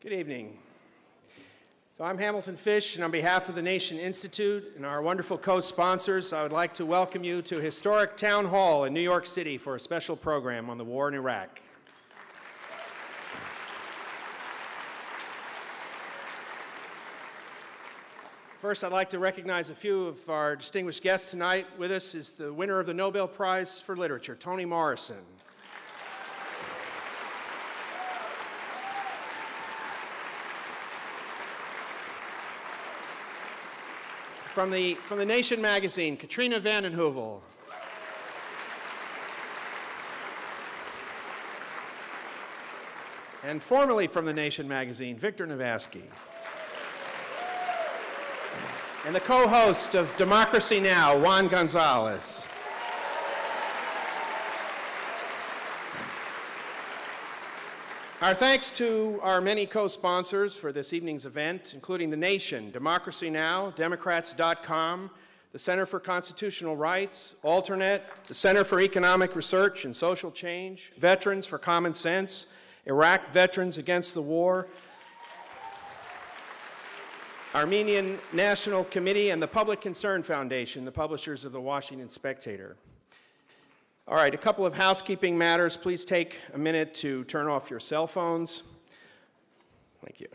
Good evening. So I'm Hamilton Fish, and on behalf of the Nation Institute and our wonderful co-sponsors, I would like to welcome you to historic Town Hall in New York City for a special program on the war in Iraq. First, I'd like to recognize a few of our distinguished guests tonight. With us is the winner of the Nobel Prize for Literature, Toni Morrison. From the Nation magazine, Katrina vanden Heuvel. And formerly from the Nation magazine, Victor Navasky. And the co-host of Democracy Now!, Juan Gonzalez. Our thanks to our many co-sponsors for this evening's event, including The Nation, Democracy Now!, Democrats.com, the Center for Constitutional Rights, Alternet, the Center for Economic Research and Social Change, Veterans for Common Sense, Iraq Veterans Against the War, Armenian National Committee, and the Public Concern Foundation, the publishers of the Washington Spectator. All right, a couple of housekeeping matters. Please take a minute to turn off your cell phones. Thank you.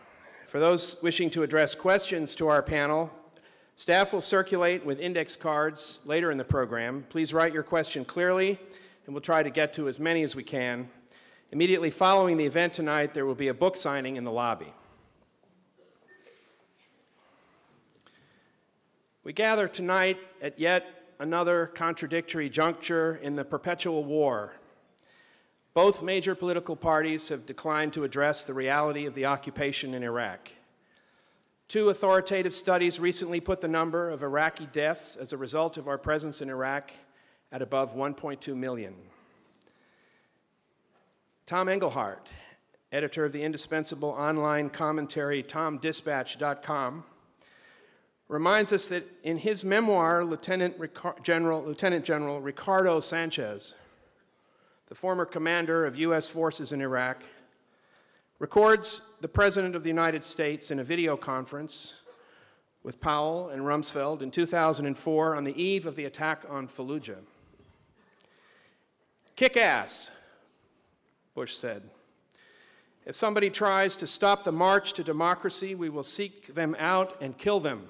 For those wishing to address questions to our panel, staff will circulate with index cards later in the program. Please write your question clearly, and we'll try to get to as many as we can. Immediately following the event tonight, there will be a book signing in the lobby. We gather tonight at yet another contradictory juncture in the perpetual war. Both major political parties have declined to address the reality of the occupation in Iraq. Two authoritative studies recently put the number of Iraqi deaths as a result of our presence in Iraq at above 1.2 million. Tom Engelhardt, editor of the indispensable online commentary TomDispatch.com, reminds us that in his memoir, Lieutenant General Ricardo Sanchez, the former commander of U.S. forces in Iraq, records the President of the United States in a video conference with Powell and Rumsfeld in 2004 on the eve of the attack on Fallujah. "Kick ass," Bush said. "If somebody tries to stop the march to democracy, we will seek them out and kill them.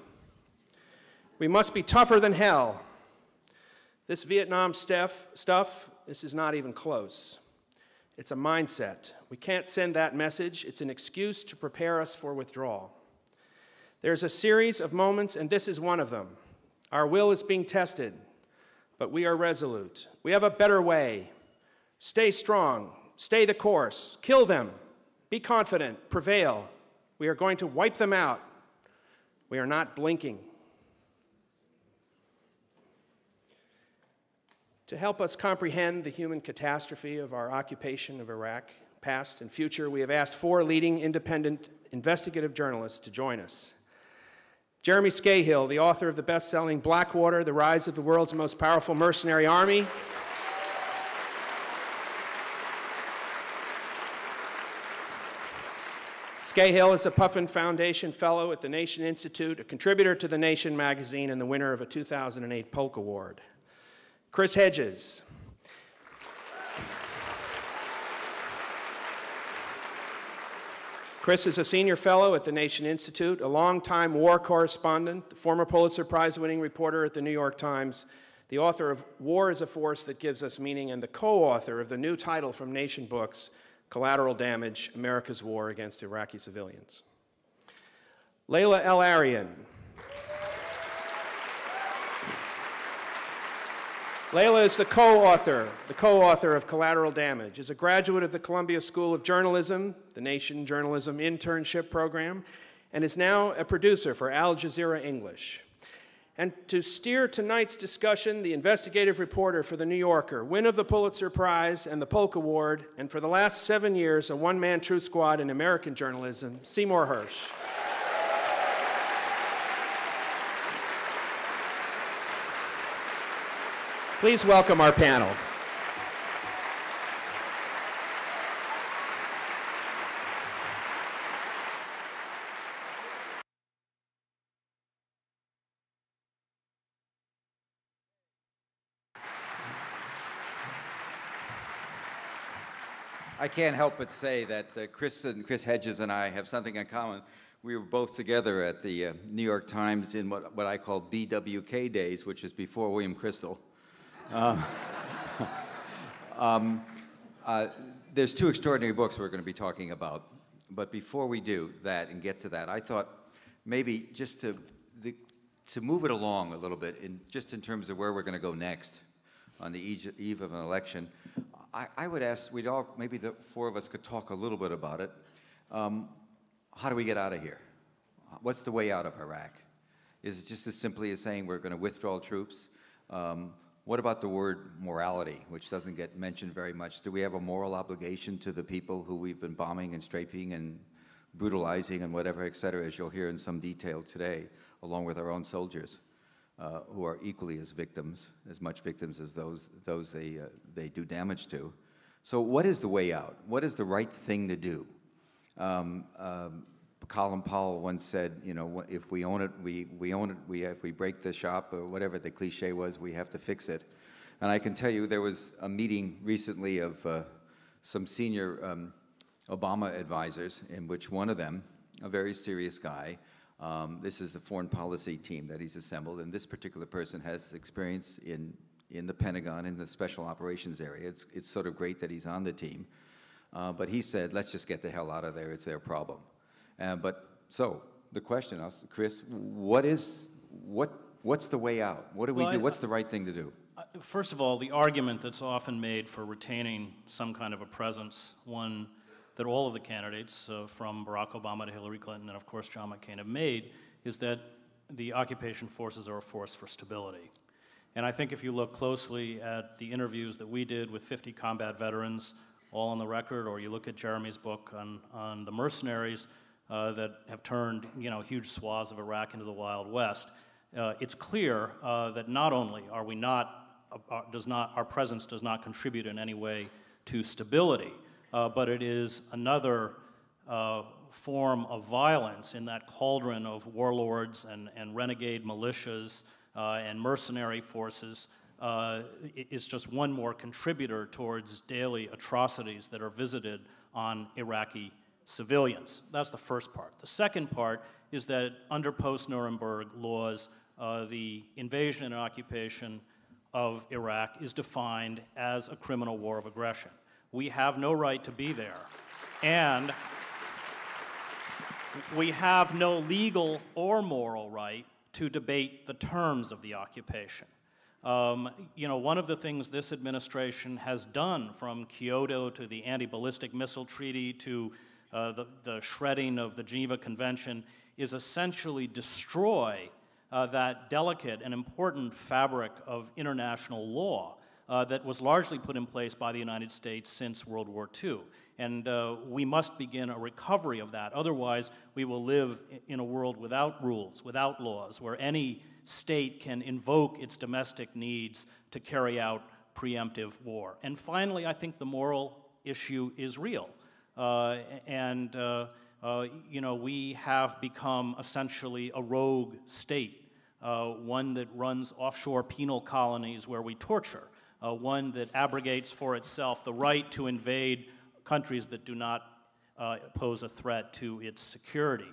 We must be tougher than hell. This Vietnam stuff, this is not even close. It's a mindset. We can't send that message. It's an excuse to prepare us for withdrawal. There's a series of moments, and this is one of them. Our will is being tested, but we are resolute. We have a better way. Stay strong. Stay the course. Kill them. Be confident. Prevail. We are going to wipe them out. We are not blinking." To help us comprehend the human catastrophe of our occupation of Iraq, past and future, we have asked four leading independent investigative journalists to join us. Jeremy Scahill, the author of the best-selling Blackwater, The Rise of the World's Most Powerful Mercenary Army. Scahill is a Puffin Foundation Fellow at the Nation Institute, a contributor to The Nation magazine, and the winner of a 2008 Polk Award. Chris Hedges. Chris is a senior fellow at the Nation Institute, a longtime war correspondent, the former Pulitzer Prize-winning reporter at the New York Times, the author of War is a Force That Gives Us Meaning, and the co-author of the new title from Nation Books, Collateral Damage, America's War Against Iraqi Civilians. Layla Al-Arian. Layla is the co-author of Collateral Damage, is a graduate of the Columbia School of Journalism, the Nation Journalism Internship Program, and is now a producer for Al Jazeera English. And to steer tonight's discussion, the investigative reporter for The New Yorker, winner of the Pulitzer Prize and the Polk Award, and for the last 7 years, a one-man truth squad in American journalism, Seymour Hersh. Please welcome our panel. I can't help but say that Chris Hedges and I have something in common. We were both together at the New York Times in what I call BWK days, which is before William Crystal. There's two extraordinary books we're going to be talking about, but before we do that and get to that, I thought maybe just to move it along a little bit, just in terms of where we're going to go next on the eve of an election, I would ask, maybe the four of us could talk a little bit about it. How do we get out of here? What's the way out of Iraq? Is it just as simply as saying we're going to withdraw troops? What about the word morality, which doesn't get mentioned very much? Do we have a moral obligation to the people who we've been bombing and strafing and brutalizing and whatever, et cetera, as you'll hear in some detail today, along with our own soldiers, who are equally as victims, as much victims as those they do damage to? So what is the way out? What is the right thing to do? Colin Powell once said, you know, if we own it, we own it. If we break the shop, or whatever the cliche was, we have to fix it. And I can tell you there was a meeting recently of some senior Obama advisors, in which one of them, a very serious guy, this is the foreign policy team that he's assembled, and this particular person has experience in the Pentagon, in the special operations area. It's sort of great that he's on the team. But he said, let's just get the hell out of there, it's their problem. So the question, Chris, what's the way out? What do we do? What's the right thing to do? First of all, the argument that's often made for retaining some kind of a presence, one that all of the candidates, from Barack Obama to Hillary Clinton and of course John McCain, have made, is that the occupation forces are a force for stability. And I think if you look closely at the interviews that we did with 50 combat veterans, all on the record, or you look at Jeremy's book on the mercenaries that have turned, you know, huge swaths of Iraq into the Wild West, it's clear that not only are we our presence does not contribute in any way to stability, but it is another form of violence in that cauldron of warlords and renegade militias and mercenary forces. It's just one more contributor towards daily atrocities that are visited on Iraqi civilians. That's the first part. The second part is that under post-Nuremberg laws, the invasion and occupation of Iraq is defined as a criminal war of aggression. We have no right to be there, and we have no legal or moral right to debate the terms of the occupation. You know, one of the things this administration has done, from Kyoto to the anti-ballistic missile treaty to the shredding of the Geneva Convention, is essentially destroy that delicate and important fabric of international law that was largely put in place by the United States since World War II. And we must begin a recovery of that. Otherwise, we will live in a world without rules, without laws, where any state can invoke its domestic needs to carry out preemptive war. And finally, I think the moral issue is real. You know, we have become essentially a rogue state, one that runs offshore penal colonies where we torture, one that abrogates for itself the right to invade countries that do not pose a threat to its security,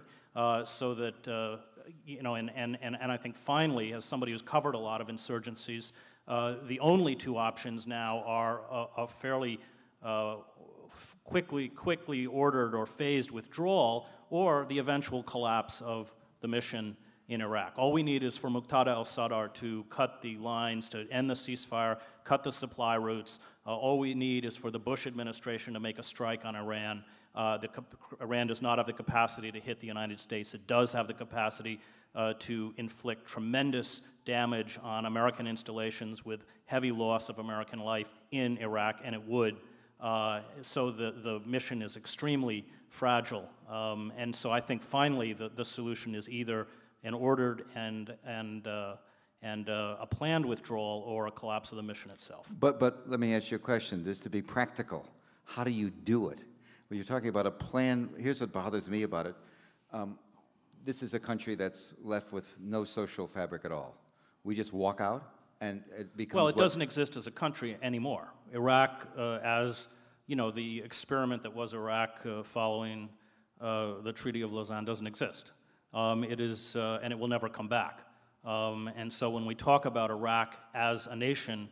so that, you know, and I think finally, as somebody who's covered a lot of insurgencies, the only two options now are a fairly quickly ordered or phased withdrawal, or the eventual collapse of the mission in Iraq. All we need is for Muqtada al-Sadr to cut the lines, to end the ceasefire, cut the supply routes. All we need is for the Bush administration to make a strike on Iran. Iran does not have the capacity to hit the United States. It does have the capacity to inflict tremendous damage on American installations with heavy loss of American life in Iraq, and it would. So the mission is extremely fragile. And so I think finally the solution is either an ordered and a planned withdrawal or a collapse of the mission itself. But let me ask you a question. Just to be practical, how do you do it? When you're talking about a plan, here's what bothers me about it. This is a country that's left with no social fabric at all. We just walk out, and it becomes... Well, it doesn't exist as a country anymore. Iraq, you know, the experiment that was Iraq following the Treaty of Lausanne doesn't exist. It is, and it will never come back. And so when we talk about Iraq as a nation,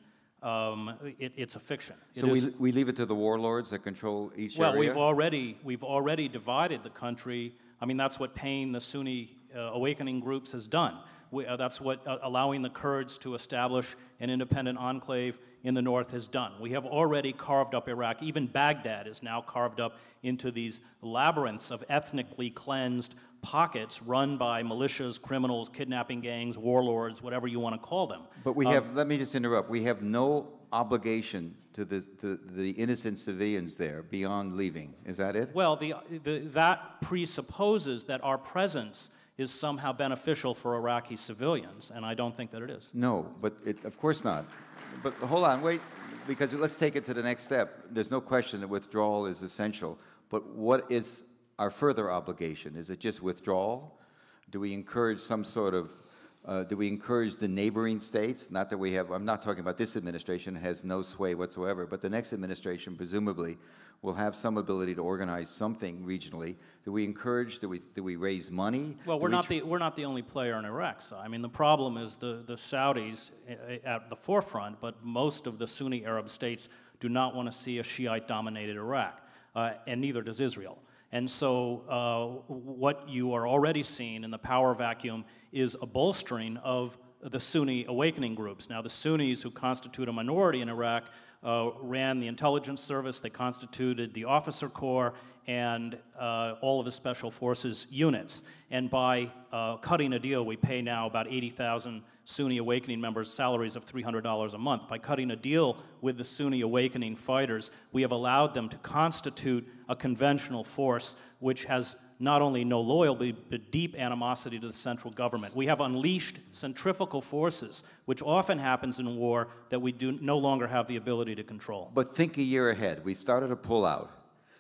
it's a fiction. So we leave it to the warlords that control each well, area? we've already divided the country. I mean, that's what paying the Sunni awakening groups has done. That's what allowing the Kurds to establish an independent enclave in the north has done. We have already carved up Iraq. Even Baghdad is now carved up into these labyrinths of ethnically cleansed pockets run by militias, criminals, kidnapping gangs, warlords, whatever you want to call them. But we have, let me just interrupt, we have no obligation to the innocent civilians there beyond leaving. Is that it? Well, that presupposes that our presence is somehow beneficial for Iraqi civilians, and I don't think that it is. No, but of course not. But hold on, wait, because let's take it to the next step. There's no question that withdrawal is essential, but what is our further obligation? Is it just withdrawal? Do we encourage some sort of, do we encourage the neighboring states? Not that we have, I'm not talking about this administration, has no sway whatsoever, but the next administration presumably will have some ability to organize something regionally. Do we encourage, do we raise money? Well, we're not the only player in Iraq. So, I mean, the problem is the Saudis at the forefront, but most of the Sunni Arab states do not want to see a Shiite-dominated Iraq, and neither does Israel. And so what you are already seeing in the power vacuum is a bolstering of the Sunni awakening groups. Now, the Sunnis, who constitute a minority in Iraq, ran the intelligence service, they constituted the officer corps, and all of the special forces units. And by cutting a deal, we pay now about 80,000 Sunni awakening members salaries of $300 a month. By cutting a deal with the Sunni awakening fighters, we have allowed them to constitute a conventional force which has not only no loyalty, but deep animosity to the central government. We have unleashed centrifugal forces, which often happens in war, that we do no longer have the ability to control. But think a year ahead. We've started to pull out.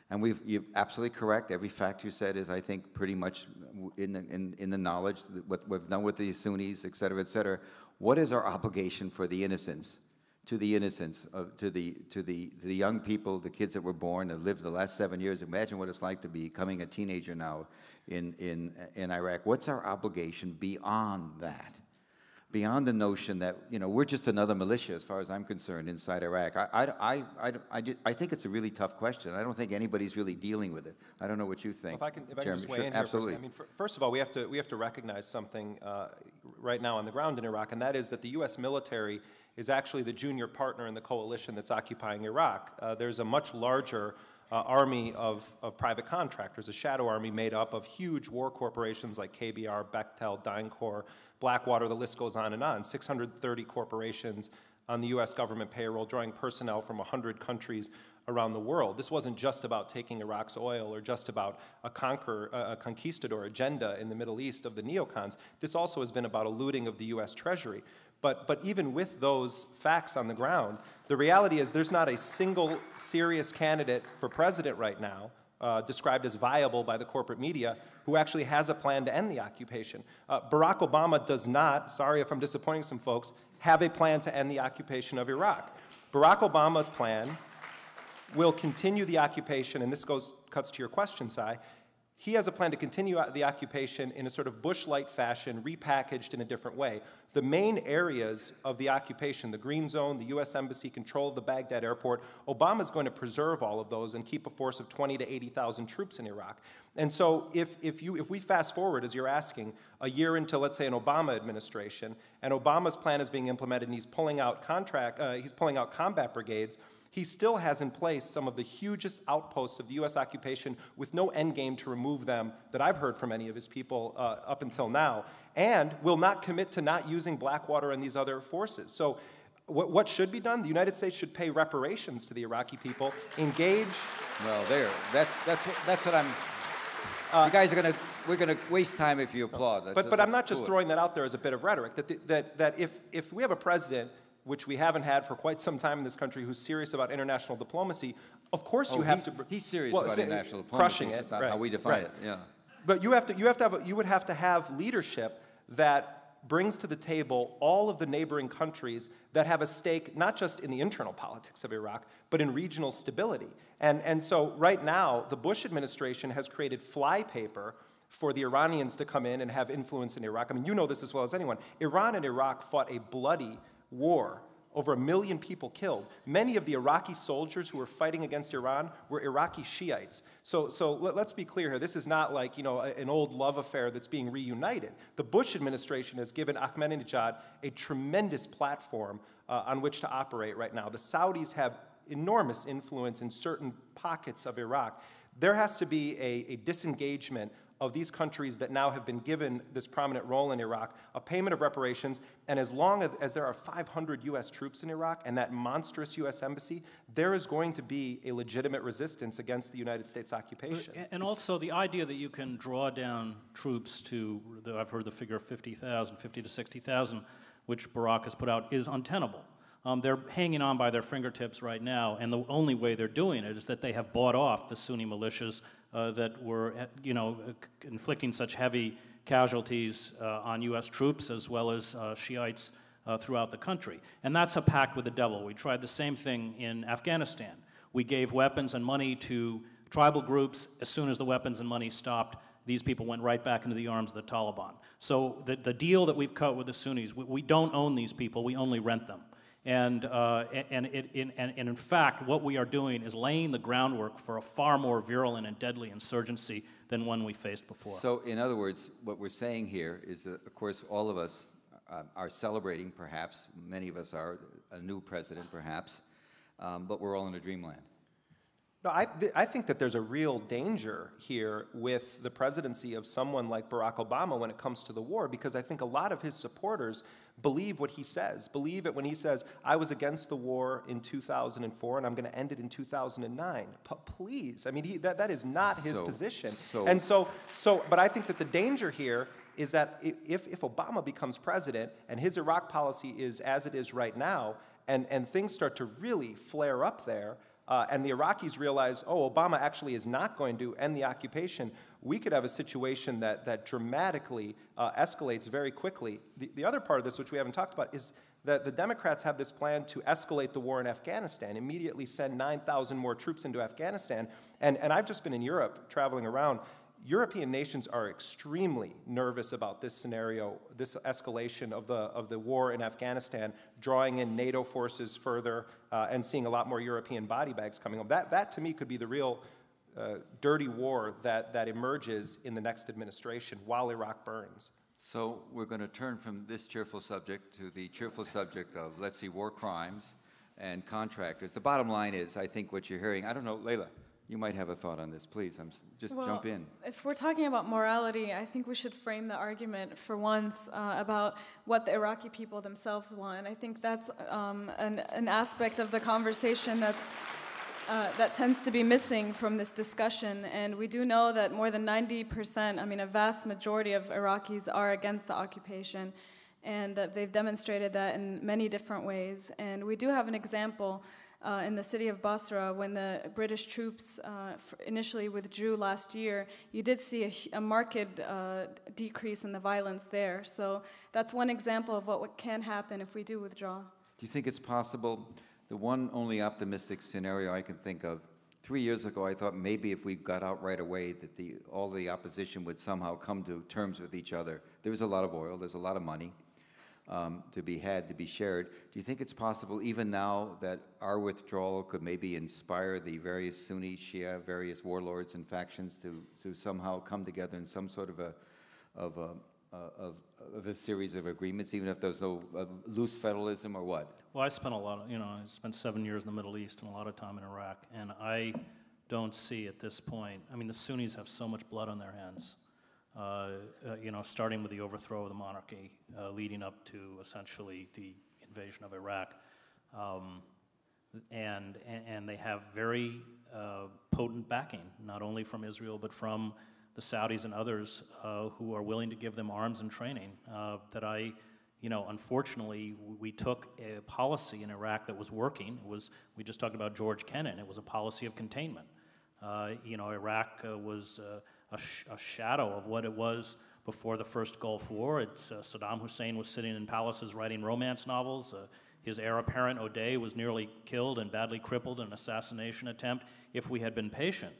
And you're absolutely correct. Every fact you said is, I think, pretty much in the knowledge, what we've done with the Sunnis, et cetera, et cetera. What is our obligation for the innocents, to the young people, the kids that were born, that lived the last 7 years? Imagine what it's like to be becoming a teenager now in Iraq. What's our obligation beyond that? Beyond the notion that, you know, we're just another militia, as far as I'm concerned, inside Iraq. I think it's a really tough question. I don't think anybody's really dealing with it. I don't know what you think. If I can just weigh in here for a second. I mean, first of all, we have to recognize something right now on the ground in Iraq, and that is that the U.S. military is actually the junior partner in the coalition that's occupying Iraq. There's a much larger army of private contractors, a shadow army made up of huge war corporations like KBR, Bechtel, DynCorp, Blackwater, the list goes on and on. 630 corporations on the U.S. government payroll, drawing personnel from 100 countries around the world. This wasn't just about taking Iraq's oil or just about a conquistador agenda in the Middle East of the neocons. This also has been about a looting of the U.S. Treasury. But even with those facts on the ground, the reality is there's not a single serious candidate for president right now, described as viable by the corporate media, who actually has a plan to end the occupation. Barack Obama does not, sorry if I'm disappointing some folks, have a plan to end the occupation of Iraq. Barack Obama's plan will continue the occupation, and this cuts to your question, Sai. He has a plan to continue the occupation in a sort of Bush-light fashion, repackaged in a different way. The main areas of the occupation, the Green Zone, the U.S. Embassy, control of the Baghdad airport, Obama's going to preserve all of those and keep a force of 20 to 80,000 troops in Iraq. And so if we fast forward, as you're asking, a year into, let's say, an Obama administration, and Obama's plan is being implemented and he's pulling out combat brigades, he still has in place some of the hugest outposts of the U.S. occupation with no end game to remove them that I've heard from any of his people up until now, and will not commit to not using Blackwater and these other forces. So what should be done? The United States should pay reparations to the Iraqi people, engage. Well, that's what I'm. You guys we're gonna waste time if you applaud. But I'm not just throwing that out there as a bit of rhetoric. That if we have a president, which we haven't had for quite some time in this country, who's serious about international diplomacy, of course you have to. He's serious about international diplomacy. Crushing it's it. not right, how we define right. it. Yeah. But you would have to have leadership that brings to the table all of the neighboring countries that have a stake not just in the internal politics of Iraq, but in regional stability. And so right now, the Bush administration has created flypaper for the Iranians to come in and have influence in Iraq. I mean, you know this as well as anyone. Iran and Iraq fought a bloody war. Over 1 million people killed. Many of the Iraqi soldiers who were fighting against Iran were Iraqi Shiites. So let's be clear here. This is not like, you know, an old love affair that's being reunited. The Bush administration has given Ahmadinejad a tremendous platform on which to operate right now. The Saudis have enormous influence in certain pockets of Iraq. There has to be a disengagement of these countries that now have been given this prominent role in Iraq, a payment of reparations, and as long as there are 500 U.S. troops in Iraq and that monstrous U.S. embassy, there is going to be a legitimate resistance against the United States occupation. And also the idea that you can draw down troops to, I've heard the figure of 50,000, 50 to 60,000, which Barack has put out, is untenable. They're hanging on by their fingertips right now, and the only way they're doing it is that they have bought off the Sunni militias that were, you know, inflicting such heavy casualties on U.S. troops as well as Shiites throughout the country. And that's a pact with the devil. We tried the same thing in Afghanistan. We gave weapons and money to tribal groups. As soon as the weapons and money stopped, these people went right back into the arms of the Taliban. So the deal that we've cut with the Sunnis, we don't own these people, we only rent them. And in fact, what we are doing is laying the groundwork for a far more virulent and deadly insurgency than one we faced before. So, in other words, what we're saying here is that, of course, all of us are celebrating, perhaps, many of us are, a new president, perhaps, but we're all in a dreamland. No, I think that there's a real danger here with the presidency of someone like Barack Obama when it comes to the war, because I think a lot of his supporters believe what he says, believe it when he says, I was against the war in 2004 and I'm going to end it in 2009. Please, I mean, that is not his position. But I think that the danger here is that if Obama becomes president and his Iraq policy is as it is right now, and things start to really flare up there, and the Iraqis realize, oh, Obama actually is not going to end the occupation, we could have a situation that dramatically escalates very quickly. The other part of this, which we haven't talked about, is that the Democrats have this plan to escalate the war in Afghanistan, immediately send 9,000 more troops into Afghanistan. And I've just been in Europe, traveling around. European nations are extremely nervous about this scenario, this escalation of the war in Afghanistan, drawing in NATO forces further, and seeing a lot more European body bags coming up. That to me could be the real dirty war that emerges in the next administration while Iraq burns. So we're going to turn from this cheerful subject to the cheerful subject of, let's see, war crimes and contractors. The bottom line is, I think what you're hearing, I don't know, Leila, you might have a thought on this. Please, jump in. If we're talking about morality, I think we should frame the argument for once about what the Iraqi people themselves want. I think that's an aspect of the conversation that tends to be missing from this discussion. And we do know that more than 90%, I mean a vast majority of Iraqis are against the occupation, and they've demonstrated that in many different ways. And we do have an example in the city of Basra, when the British troops initially withdrew last year, you did see a marked decrease in the violence there. So that's one example of what can happen if we do withdraw. Do you think it's possible? The one only optimistic scenario I can think of, 3 years ago I thought maybe if we got out right away that all the opposition would somehow come to terms with each other. There's a lot of oil, there's a lot of money to be had, to be shared. Do you think it's possible even now that our withdrawal could maybe inspire the various Sunni, Shia, various warlords and factions to somehow come together in some sort of a series of agreements, even if there's no loose federalism or what? Well, I spent I spent 7 years in the Middle East and a lot of time in Iraq, and I don't see at this point, I mean, the Sunnis have so much blood on their hands. Starting with the overthrow of the monarchy, leading up to essentially the invasion of Iraq, and they have very potent backing, not only from Israel but from the Saudis and others who are willing to give them arms and training. Unfortunately, we took a policy in Iraq that was working. We just talked about George Kennan. It was a policy of containment. Iraq was a shadow of what it was before the first Gulf War. Saddam Hussein was sitting in palaces writing romance novels. His heir apparent, O'Day, was nearly killed and badly crippled in an assassination attempt. If we had been patient,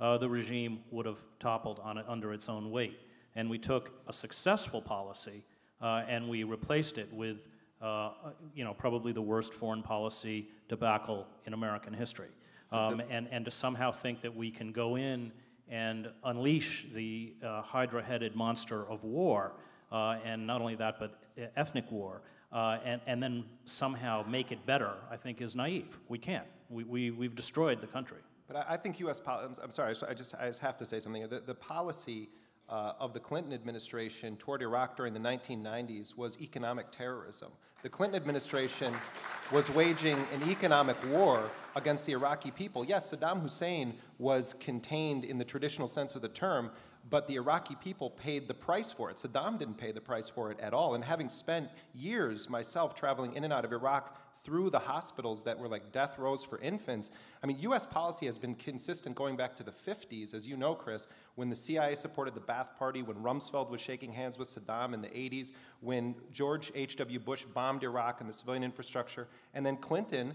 the regime would have toppled under its own weight. And we took a successful policy and we replaced it with probably the worst foreign policy debacle in American history. And to somehow think that we can go in and unleash the hydra-headed monster of war, and not only that, but ethnic war, and then somehow make it better, I think is naive. We can't. We've destroyed the country. But I think U.S. policy, I'm sorry, I just have to say something. The policy of the Clinton administration toward Iraq during the 1990s was economic terrorism. The Clinton administration was waging an economic war against the Iraqi people. Yes, Saddam Hussein was contained in the traditional sense of the term, but the Iraqi people paid the price for it. Saddam didn't pay the price for it at all. And having spent years myself traveling in and out of Iraq through the hospitals that were like death rows for infants, I mean, U.S. policy has been consistent going back to the 50s, as you know, Chris, when the CIA supported the Ba'ath Party, when Rumsfeld was shaking hands with Saddam in the 80s, when George H.W. Bush bombed Iraq and the civilian infrastructure, and then Clinton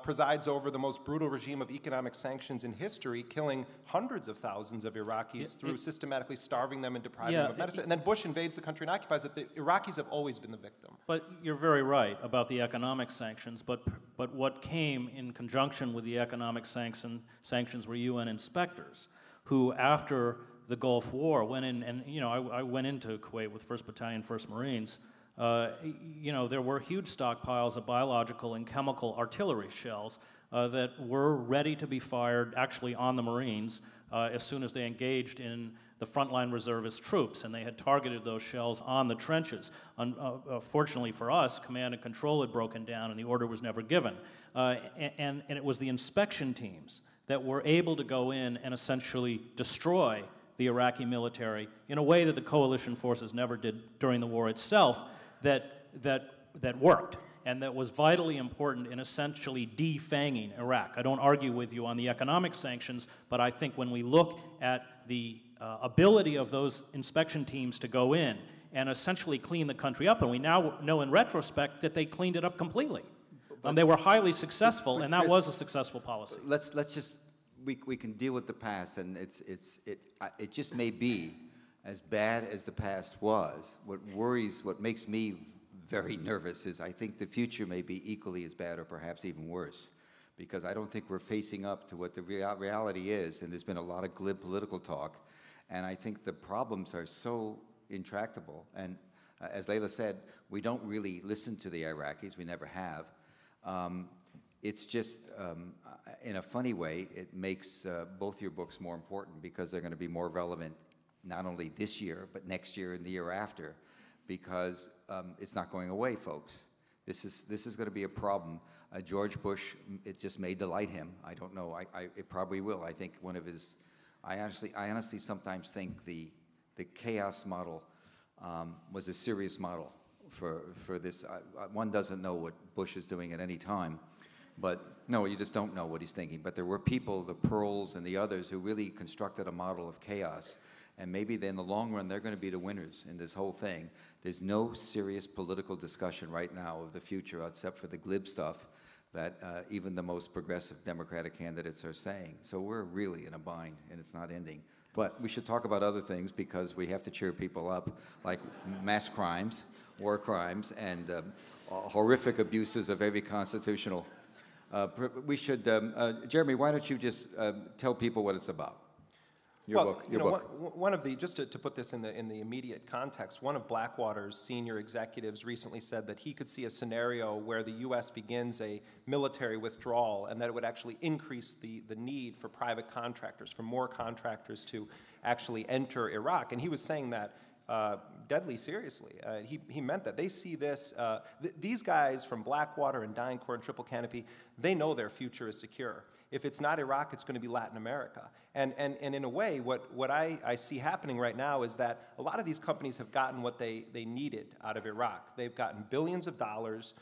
presides over the most brutal regime of economic sanctions in history, killing hundreds of thousands of Iraqis through systematically starving them and depriving them of medicine. And then Bush invades the country and occupies it. The Iraqis have always been the victim. But you're very right about the economic sanctions, but what came in conjunction with the economic sanctions were UN inspectors who, after the Gulf War, went in, and I went into Kuwait with 1st Battalion, 1st Marines. There were huge stockpiles of biological and chemical artillery shells that were ready to be fired actually on the Marines as soon as they engaged in the frontline reservist troops, and they had targeted those shells on the trenches. Fortunately for us, command and control had broken down and the order was never given. And it was the inspection teams that were able to go in and essentially destroy the Iraqi military in a way that the coalition forces never did during the war itself, that worked and that was vitally important in essentially defanging Iraq. I don't argue with you on the economic sanctions, but I think when we look at the ability of those inspection teams to go in and essentially clean the country up, and we now know in retrospect that they cleaned it up completely. They were highly successful, and that was a successful policy. Let's just, we can deal with the past, and it just may be as bad as the past was. What makes me very nervous is I think the future may be equally as bad or perhaps even worse, because I don't think we're facing up to what the reality is, and there's been a lot of glib political talk, and I think the problems are so intractable. And as Layla said, we don't really listen to the Iraqis, we never have. It's just, in a funny way, it makes both your books more important because they're going to be more relevant not only this year, but next year and the year after, because it's not going away, folks. This is going to be a problem. George Bush, it just may delight him. I don't know. It probably will. I think one of his, I honestly sometimes think the chaos model was a serious model for this. One doesn't know what Bush is doing at any time. But no, you just don't know what he's thinking. But there were people, the Pearls and the others, who really constructed a model of chaos. And maybe in the long run, they're going to be the winners in this whole thing. There's no serious political discussion right now of the future, except for the glib stuff that even the most progressive Democratic candidates are saying. So we're really in a bind, and it's not ending. But we should talk about other things, because we have to cheer people up, like mass crimes, war crimes, and horrific abuses of every constitutional. We should, Jeremy, why don't you just tell people what it's about? Your book. One of the, just to put this in the immediate context, one of Blackwater's senior executives recently said that he could see a scenario where the U.S. begins a military withdrawal, and that it would actually increase the need for private contractors, for more contractors to actually enter Iraq. And he was saying that deadly seriously. He meant that. They see this, these guys from Blackwater and DynCorp and Triple Canopy, they know their future is secure. If it's not Iraq, it's going to be Latin America. And in a way, what I see happening right now is that a lot of these companies have gotten what they needed out of Iraq. They've gotten billions of dollars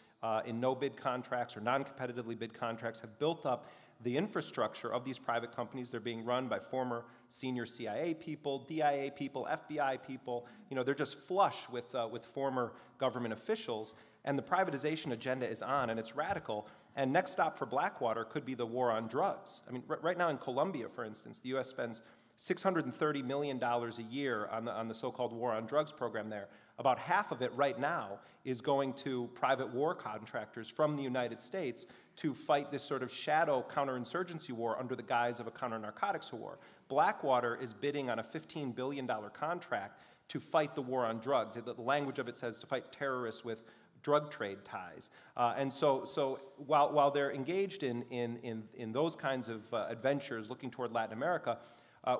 in no-bid contracts or non-competitively bid contracts, have built up the infrastructure of these private companies. They're being run by former senior CIA people, DIA people, FBI people. You know, they're just flush with former government officials. And the privatization agenda is on, and it's radical. And next stop for Blackwater could be the war on drugs. I mean, right now in Colombia, for instance, the U.S. spends $630 million a year on the so-called war on drugs program there. About half of it right now is going to private war contractors from the United States to fight this sort of shadow counterinsurgency war under the guise of a counter-narcotics war. Blackwater is bidding on a $15 billion contract to fight the war on drugs. The language of it says to fight terrorists with drug trade ties. And so while they're engaged in those kinds of adventures looking toward Latin America,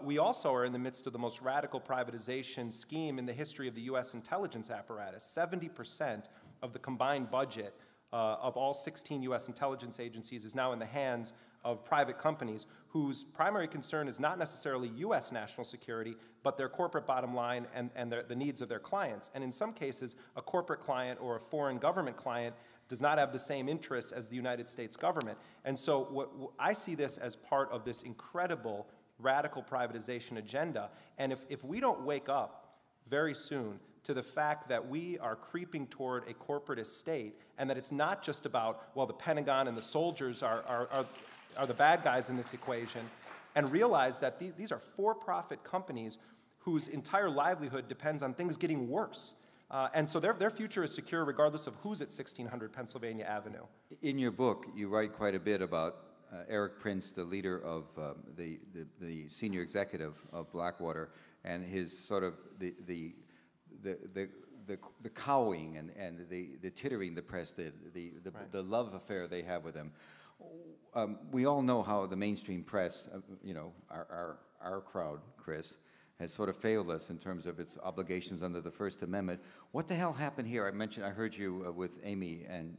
we also are in the midst of the most radical privatization scheme in the history of the U.S. intelligence apparatus. 70% of the combined budget of all 16 U.S. intelligence agencies is now in the hands of private companies whose primary concern is not necessarily U.S. national security, but their corporate bottom line and the needs of their clients. And in some cases, a corporate client or a foreign government client does not have the same interests as the United States government. And so I see this as part of this incredible radical privatization agenda. And if we don't wake up very soon to the fact that we are creeping toward a corporatist state, and that it's not just about, well, the Pentagon and the soldiers are the bad guys in this equation, and realize that these are for-profit companies whose entire livelihood depends on things getting worse. And so their future is secure regardless of who's at 1600 Pennsylvania Avenue. In your book, you write quite a bit about Eric Prince, the leader of the senior executive of Blackwater, and his sort of the cowing and the tittering the press, the love affair they have with him. We all know how the mainstream press, you know, our crowd, Chris, has sort of failed us in terms of its obligations under the First Amendment. What the hell happened here? I heard you with Amy and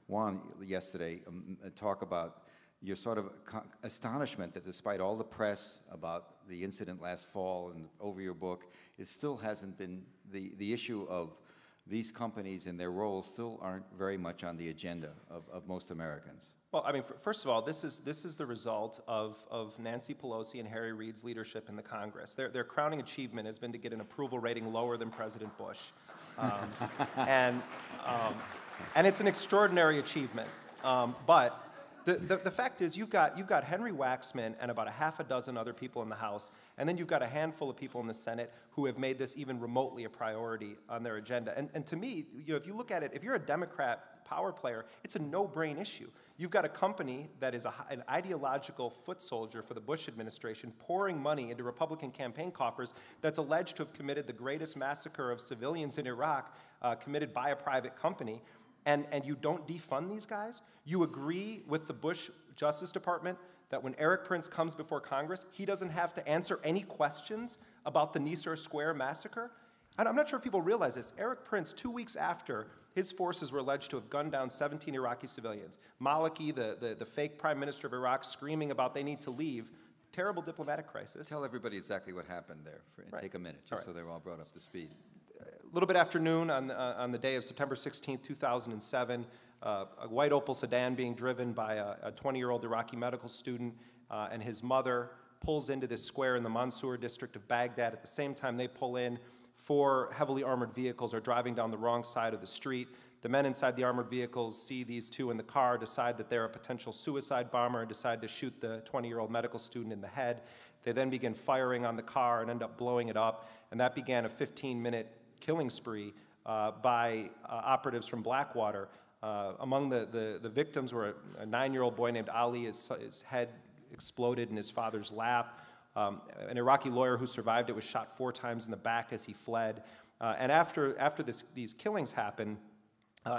Juan yesterday talk about your sort of astonishment that despite all the press about the incident last fall and over your book, it still hasn't been, the issue of these companies and their roles still aren't very much on the agenda of most Americans. Well, I mean, first of all, this is the result of Nancy Pelosi and Harry Reid's leadership in the Congress. Their crowning achievement has been to get an approval rating lower than President Bush. And it's an extraordinary achievement. But the fact is, you've got Henry Waxman and about a half a dozen other people in the House, and then you've got a handful of people in the Senate who have made this even remotely a priority on their agenda. And to me, you know, if you look at it, if you're a Democrat power player, it's a no-brain issue. You've got a company that is an ideological foot soldier for the Bush administration, pouring money into Republican campaign coffers, that's alleged to have committed the greatest massacre of civilians in Iraq, committed by a private company. And you don't defund these guys? You agree with the Bush Justice Department that when Eric Prince comes before Congress, he doesn't have to answer any questions about the Nisour Square massacre? And I'm not sure if people realize this. Eric Prince, 2 weeks after his forces were alleged to have gunned down 17 Iraqi civilians, Maliki, the fake prime minister of Iraq, screaming about they need to leave. Terrible diplomatic crisis. Tell everybody exactly what happened there. Take a minute, just so they're all brought up to speed. A little bit after noon on the day of September 16th, 2007, a white Opel sedan being driven by a 20-year-old Iraqi medical student and his mother pulls into this square in the Mansour district of Baghdad. At the same time they pull in, 4 heavily armored vehicles are driving down the wrong side of the street. The men inside the armored vehicles see these two in the car, decide that they're a potential suicide bomber, and decide to shoot the 20-year-old medical student in the head. They then begin firing on the car and end up blowing it up, and that began a 15-minute killing spree by operatives from Blackwater. Among the victims were a 9-year-old boy named Ali. His head exploded in his father's lap. An Iraqi lawyer who survived it was shot 4 times in the back as he fled. And after these killings happened,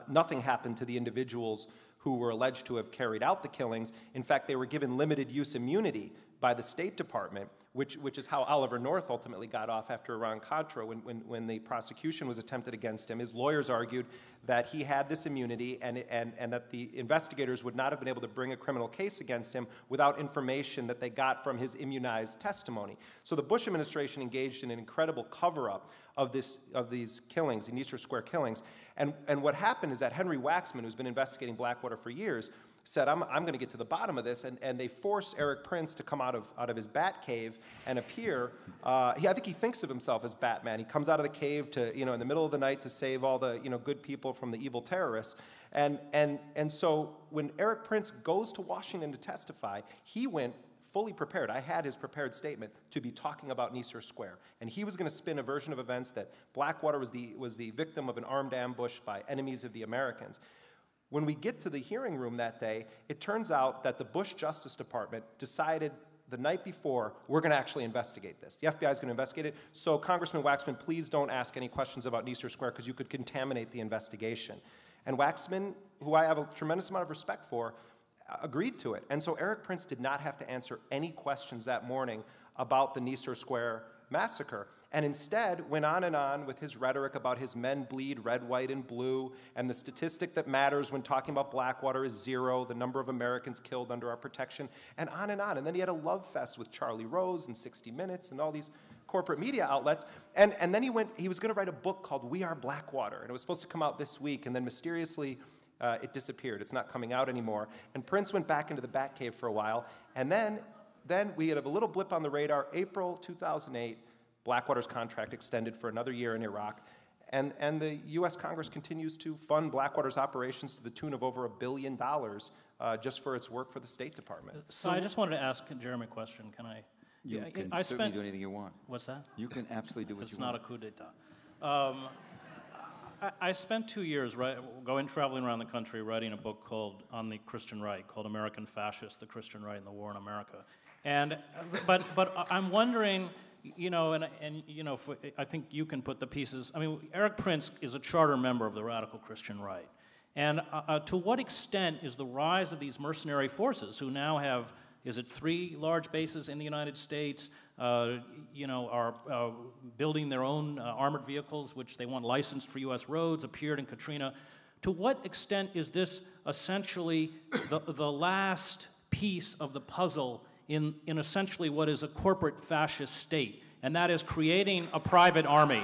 nothing happened to the individuals who were alleged to have carried out the killings. In fact, they were given limited use immunity by the State Department, which is how Oliver North ultimately got off after Iran-Contra when the prosecution was attempted against him. His lawyers argued that he had this immunity and that the investigators would not have been able to bring a criminal case against him without information that they got from his immunized testimony. So the Bush administration engaged in an incredible cover-up of these killings, the Nisour Square killings. And what happened is that Henry Waxman, who's been investigating Blackwater for years, said, I'm going to get to the bottom of this, and they force Eric Prince to come out of his bat cave and appear. I think he thinks of himself as Batman. He comes out of the cave to, in the middle of the night to save all the, good people from the evil terrorists. And so when Eric Prince goes to Washington to testify, he went fully prepared. I had his prepared statement to be talking about Nicer Square. And he was going to spin a version of events that Blackwater was the victim of an armed ambush by enemies of the Americans. When we get to the hearing room that day, it turns out that the Bush Justice Department decided the night before, we're going to actually investigate this. The FBI is going to investigate it. So Congressman Waxman, please don't ask any questions about Nicer Square because you could contaminate the investigation. And Waxman, who I have a tremendous amount of respect for, agreed to it. And so Eric Prince did not have to answer any questions that morning about the Nicer Square massacre, and instead went on with his rhetoric about his men bleed red, white, and blue, and the statistic that matters when talking about Blackwater is 0, the number of Americans killed under our protection, and on. And then he had a love fest with Charlie Rose and 60 Minutes and all these corporate media outlets, and then he was going to write a book called We Are Blackwater, and it was supposed to come out this week, and then mysteriously it disappeared. It's not coming out anymore. And Prince went back into the Batcave for a while, and then we had a little blip on the radar. April 2008, Blackwater's contract extended for another year in Iraq, and the U.S. Congress continues to fund Blackwater's operations to the tune of over $1 billion just for its work for the State Department. So I just wanted to ask Jeremy a question. Can I? You can certainly do anything you want. What's that? You can absolutely do what you want. It's not a coup d'etat. I spent 2 years traveling around the country writing a book on the Christian right called American Fascists, the Christian Right and the War in America. And but I'm wondering, I think you can put the pieces. I mean, Eric Prince is a charter member of the radical Christian right, and to what extent is the rise of these mercenary forces, who now have, is it 3 large bases in the United States, are building their own armored vehicles, which they want licensed for U.S. roads, appeared in Katrina. To what extent is this essentially the last piece of the puzzle in essentially what is a corporate fascist state, and that is creating a private army?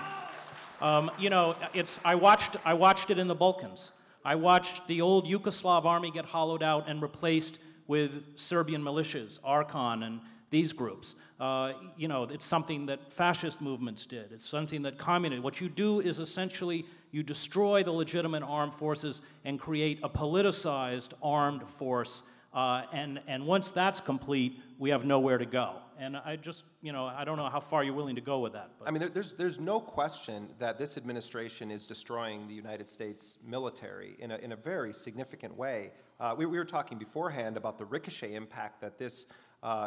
I watched it in the Balkans. I watched the old Yugoslav army get hollowed out and replaced with Serbian militias, Arkan and these groups. It's something that fascist movements did. It's something that what you do is essentially you destroy the legitimate armed forces and create a politicized armed force. And once that's complete, we have nowhere to go. And I just, I don't know how far you're willing to go with that. But. I mean, there's no question that this administration is destroying the United States military in a very significant way. We were talking beforehand about the ricochet impact that this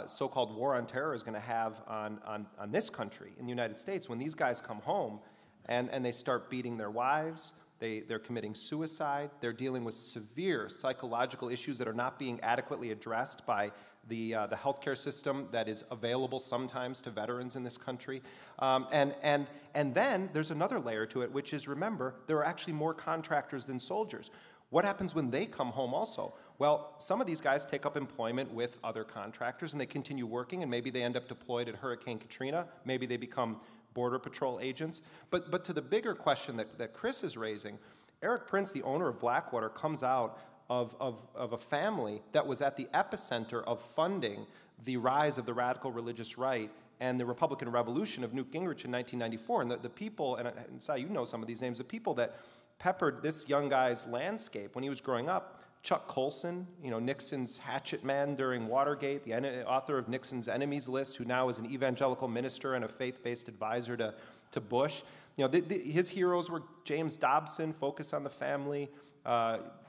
so-called war on terror is going to have on this country, in the United States. When these guys come home and they start beating their wives, they're committing suicide, they're dealing with severe psychological issues that are not being adequately addressed by the healthcare system that is available sometimes to veterans in this country. And then there's another layer to it, which is, remember, there are actually more contractors than soldiers. What happens when they come home also? Well, some of these guys take up employment with other contractors and they continue working, and maybe they end up deployed at Hurricane Katrina. Maybe they become Border Patrol agents. But to the bigger question that Chris is raising, Eric Prince, the owner of Blackwater, comes out of a family that was at the epicenter of funding the rise of the radical religious right and the Republican Revolution of Newt Gingrich in 1994. And the people, and Sai, you know some of these names, the people that peppered this young guy's landscape when he was growing up: Chuck Colson, Nixon's hatchet man during Watergate, the author of Nixon's Enemies List, who now is an evangelical minister and a faith-based advisor to Bush. His heroes were James Dobson, Focus on the Family,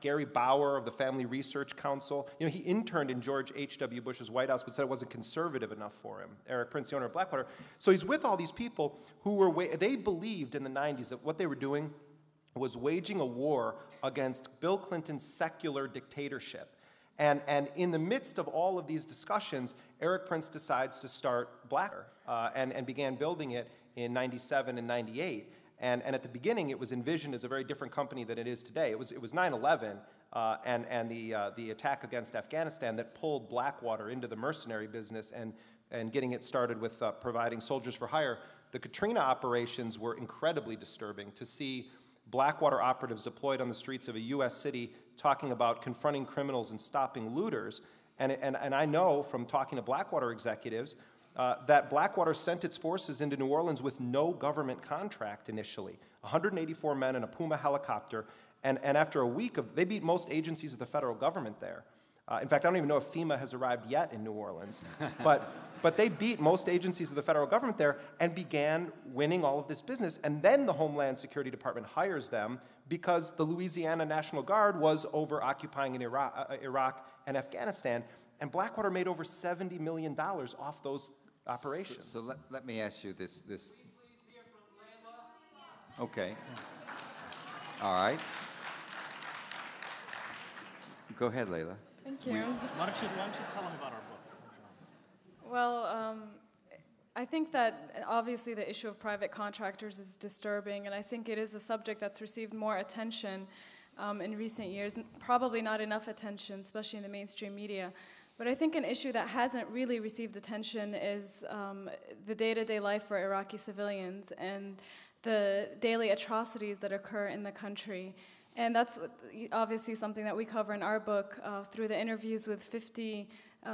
Gary Bauer of the Family Research Council. He interned in George H.W. Bush's White House, but said it wasn't conservative enough for him. Eric Prince, the owner of Blackwater. So he's with all these people who they believed in the 90s that what they were doing was waging a war against Bill Clinton's secular dictatorship. And in the midst of all of these discussions, Eric Prince decides to start Blackwater and began building it in 97 and 98. And at the beginning, it was envisioned as a very different company than it is today. It was 9/11 and the attack against Afghanistan that pulled Blackwater into the mercenary business and getting it started with providing soldiers for hire. The Katrina operations were incredibly disturbing to see Blackwater operatives deployed on the streets of a U.S. city talking about confronting criminals and stopping looters. And I know from talking to Blackwater executives that Blackwater sent its forces into New Orleans with no government contract initially. 184 men in a Puma helicopter, and after a week they beat most agencies of the federal government there. In fact, I don't even know if FEMA has arrived yet in New Orleans, but they beat most agencies of the federal government there and began winning all of this business. And then the Homeland Security Department hires them because the Louisiana National Guard was over occupying in Iraq and Afghanistan. And Blackwater made over $70 million off those operations. So let me ask you this. Okay. All right. Go ahead, Layla. Thank you. Why don't you tell them about our book? Well, I think that obviously the issue of private contractors is disturbing, and I think it is a subject that's received more attention in recent years, and probably not enough attention, especially in the mainstream media. But I think an issue that hasn't really received attention is the day-to-day life for Iraqi civilians and the daily atrocities that occur in the country. And that's obviously something that we cover in our book through the interviews with 50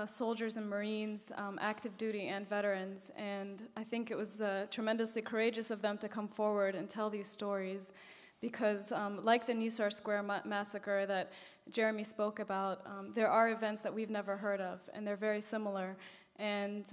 soldiers and Marines, active duty and veterans. And I think it was tremendously courageous of them to come forward and tell these stories because like the Nisar Square massacre that Jeremy spoke about, there are events that we've never heard of, and they're very similar. And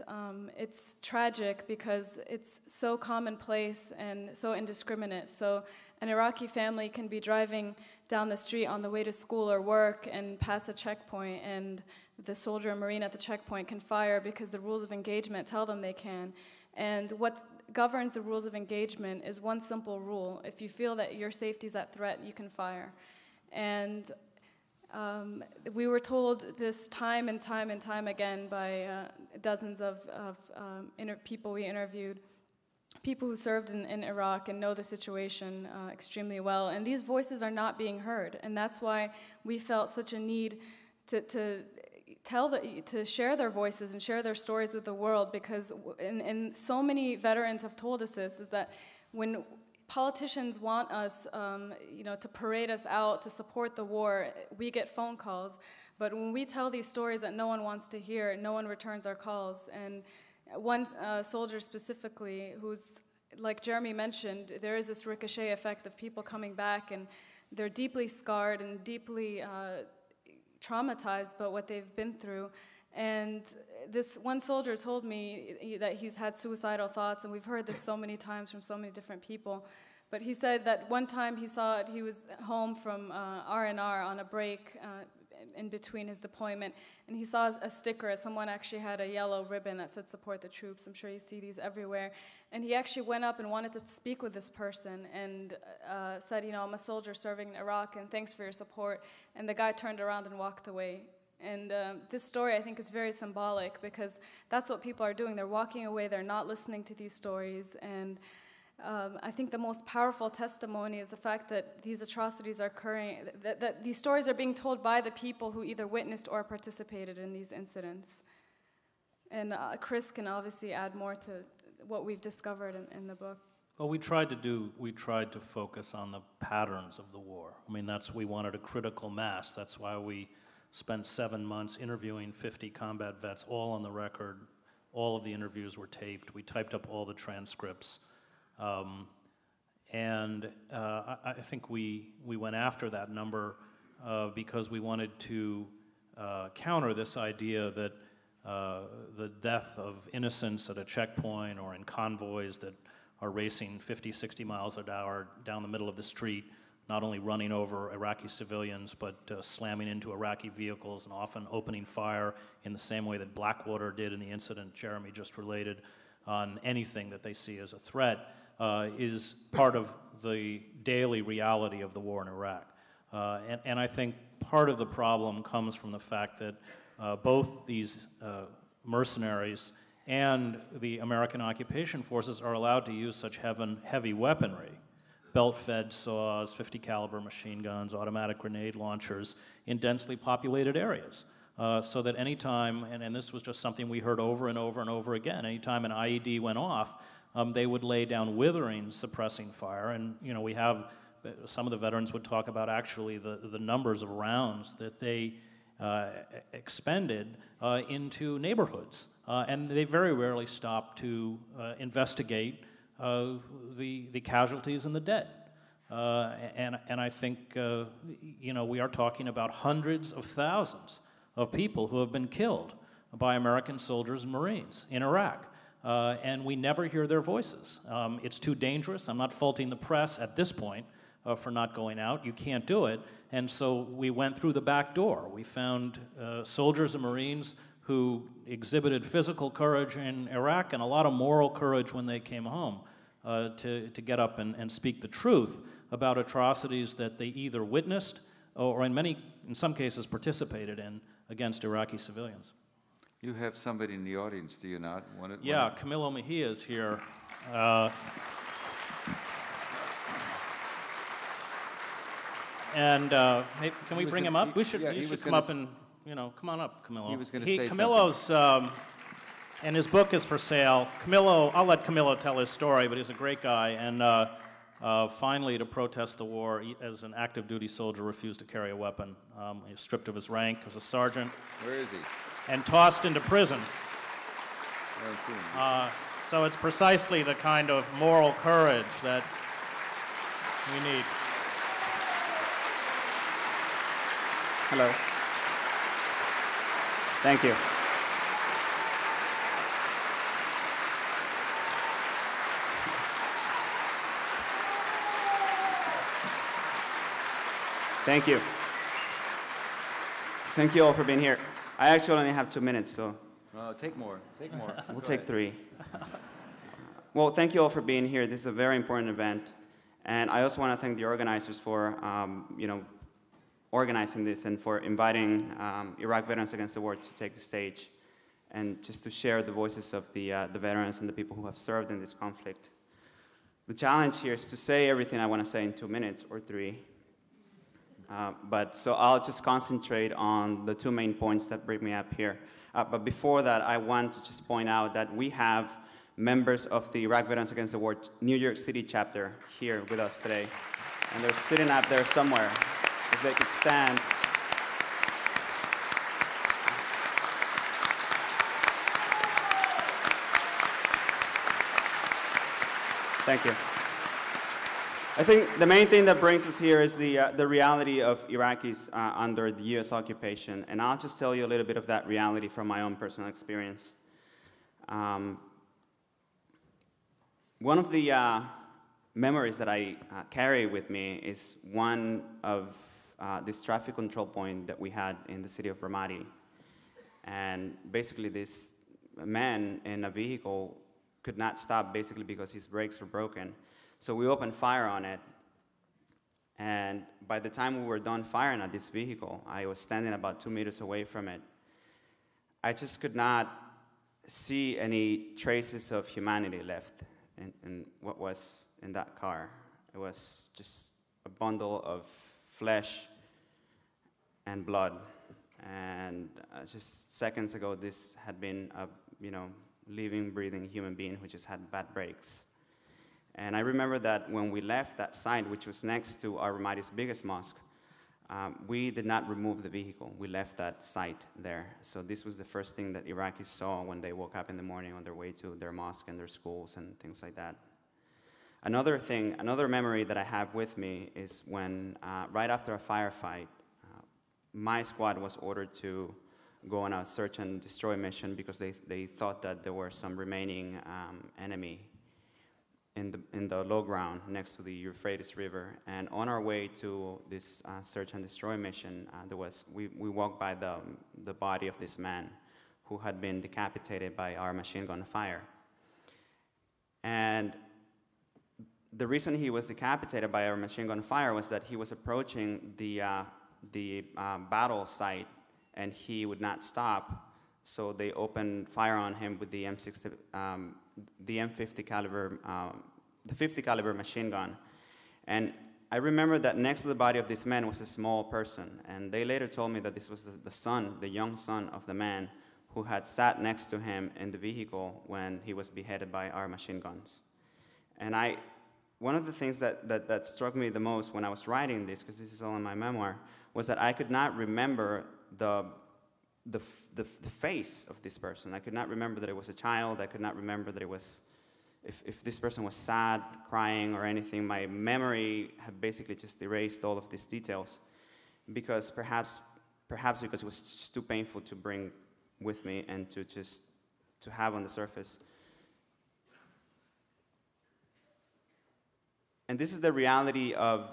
it's tragic because it's so commonplace and so indiscriminate. So an Iraqi family can be driving down the street on the way to school or work and pass a checkpoint, and the soldier or Marine at the checkpoint can fire because the rules of engagement tell them they can. And what governs the rules of engagement is one simple rule. If you feel that your safety is at threat, you can fire. And we were told this time and time and time again by dozens of people we interviewed, people who served in Iraq and know the situation extremely well. And these voices are not being heard. And that's why we felt such a need to share their voices and share their stories with the world, because and so many veterans have told us this, is that when politicians want us, to parade us out to support the war, we get phone calls. But when we tell these stories that no one wants to hear, no one returns our calls. And one soldier specifically, who's, like Jeremy mentioned, there is this ricochet effect of people coming back, and they're deeply scarred and deeply traumatized by what they've been through. And this one soldier told me that he's had suicidal thoughts, and we've heard this so many times from so many different people. But he said that one time he was home from R&R on a break in between his deployment, and he saw a sticker. Someone actually had a yellow ribbon that said "Support the Troops." I'm sure you see these everywhere. And he actually went up and wanted to speak with this person and said, I'm a soldier serving in Iraq, and thanks for your support. And the guy turned around and walked away. And this story, I think, is very symbolic, because that's what people are doing. They're walking away. They're not listening to these stories. And I think the most powerful testimony is the fact that these atrocities are occurring, that these stories are being told by the people who either witnessed or participated in these incidents. And Chris can obviously add more to what we've discovered in the book. Well, we tried to focus on the patterns of the war. I mean, we wanted a critical mass. That's why we spent 7 months interviewing 50 combat vets, all on the record. All of the interviews were taped. We typed up all the transcripts. And I think we went after that number because we wanted to counter this idea that the death of innocents at a checkpoint or in convoys that are racing 50, 60 miles an hour down the middle of the street, not only running over Iraqi civilians, but slamming into Iraqi vehicles and often opening fire in the same way that Blackwater did in the incident Jeremy just related on anything that they see as a threat, is part of the daily reality of the war in Iraq. And I think part of the problem comes from the fact that both these mercenaries and the American occupation forces are allowed to use such heavy weaponry, belt-fed saws, 50 caliber machine guns, automatic grenade launchers in densely populated areas. So that anytime, and this was just something we heard over and over and over again, anytime an IED went off, they would lay down withering, suppressing fire. And we have some of the veterans would talk about actually the numbers of rounds that they expended into neighborhoods. And they very rarely stopped to investigate the casualties and the dead. And I think, we are talking about hundreds of thousands of people who have been killed by American soldiers and Marines in Iraq. And we never hear their voices. It's too dangerous. I'm not faulting the press at this point for not going out. You can't do it. And so we went through the back door. We found soldiers and Marines who exhibited physical courage in Iraq and a lot of moral courage when they came home to get up and speak the truth about atrocities that they either witnessed or in some cases participated in against Iraqi civilians. You have somebody in the audience, do you not? Yeah, Camilo Mejia is here. Can we bring him up? He should come up and, come on up, Camilo. He was going to say Camilo's, and his book is for sale. Camilo, I'll let Camilo tell his story, but he's a great guy. And finally, to protest the war, he, as an active duty soldier, refused to carry a weapon. He was stripped of his rank as a sergeant. Where is he? And tossed into prison. I don't see him. So it's precisely the kind of moral courage that we need. Hello. Thank you. Thank you. Thank you all for being here. I actually only have 2 minutes, so. Take more. Take more. We'll take 3. Well, thank you all for being here. This is a very important event, and I also want to thank the organizers for, organizing this and for inviting Iraq Veterans Against the War to take the stage and just to share the voices of the veterans and the people who have served in this conflict. The challenge here is to say everything I want to say in 2 minutes or 3. So I'll just concentrate on the 2 main points that bring me up here. But before that, I want to just point out that we have members of the Iraq Veterans Against the War New York City chapter here with us today. And they're sitting up there somewhere. If they could stand. Thank you. I think the main thing that brings us here is the reality of Iraqis under the U.S. occupation, and I'll just tell you a little bit of that reality from my own personal experience. One of the memories that I carry with me is one of this traffic control point that we had in the city of Ramadi. And basically this man in a vehicle could not stop basically because his brakes were broken. So we opened fire on it, and by the time we were done firing at this vehicle, I was standing about 2 meters away from it. I just could not see any traces of humanity left in what was in that car. It was just a bundle of flesh and blood. And just seconds ago, this had been a living, breathing human being who just had bad brakes. And I remember that when we left that site, which was next to our Ramadi's biggest mosque, we did not remove the vehicle. We left that site there. So this was the first thing that Iraqis saw when they woke up in the morning on their way to their mosque and their schools and things like that. Another memory that I have with me is when, right after a firefight, my squad was ordered to go on a search and destroy mission because they thought that there were some remaining enemy in the low ground next to the Euphrates River. And on our way to this search and destroy mission, we walked by the body of this man who had been decapitated by our machine gun fire. And the reason he was decapitated by our machine gun fire was that he was approaching the battle site and he would not stop. So they opened fire on him with the M50 caliber, the 50 caliber machine gun. And I remember that next to the body of this man was a small person. And they later told me that this was the young son of the man who had sat next to him in the vehicle when he was beheaded by our machine guns. And one of the things that struck me the most when I was writing this, because this is all in my memoir, was that I could not remember the face of this person. I could not remember that it was a child. I could not remember that it was, if this person was sad, crying, or anything. My memory had basically just erased all of these details, because perhaps because it was just too painful to bring with me and to have on the surface. And this is the reality of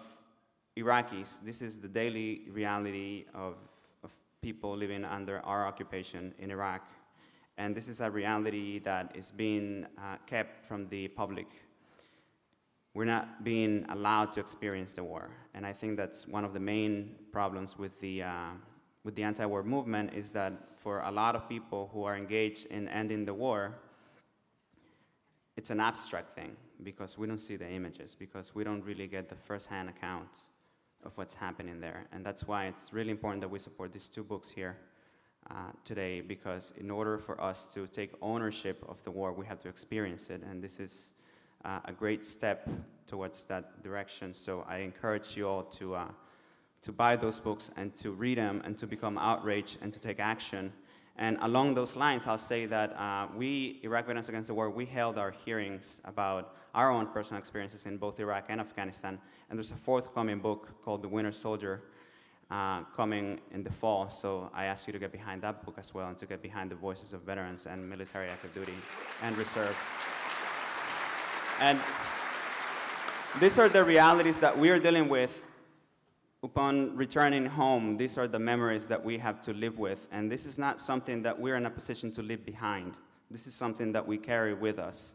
Iraqis. This is the daily reality of people living under our occupation in Iraq. And this is a reality that is being kept from the public. We're not being allowed to experience the war. And I think that's one of the main problems with the anti-war movement, is that for a lot of people who are engaged in ending the war, it's an abstract thing, because we don't see the images, because we don't really get the first-hand account of what's happening there. And that's why it's really important that we support these two books here today, because in order for us to take ownership of the war, we have to experience it. And this is a great step towards that direction. So I encourage you all to buy those books and to read them and to become outraged and to take action. And along those lines, I'll say that we, Iraq Veterans Against the War, we held our hearings about our own personal experiences in both Iraq and Afghanistan. And there's a forthcoming book called The Winter Soldier coming in the fall. So I ask you to get behind that book as well, and to get behind the voices of veterans and military active duty and reserve. And these are the realities that we are dealing with upon returning home. These are the memories that we have to live with. And this is not something that we're in a position to leave behind. This is something that we carry with us.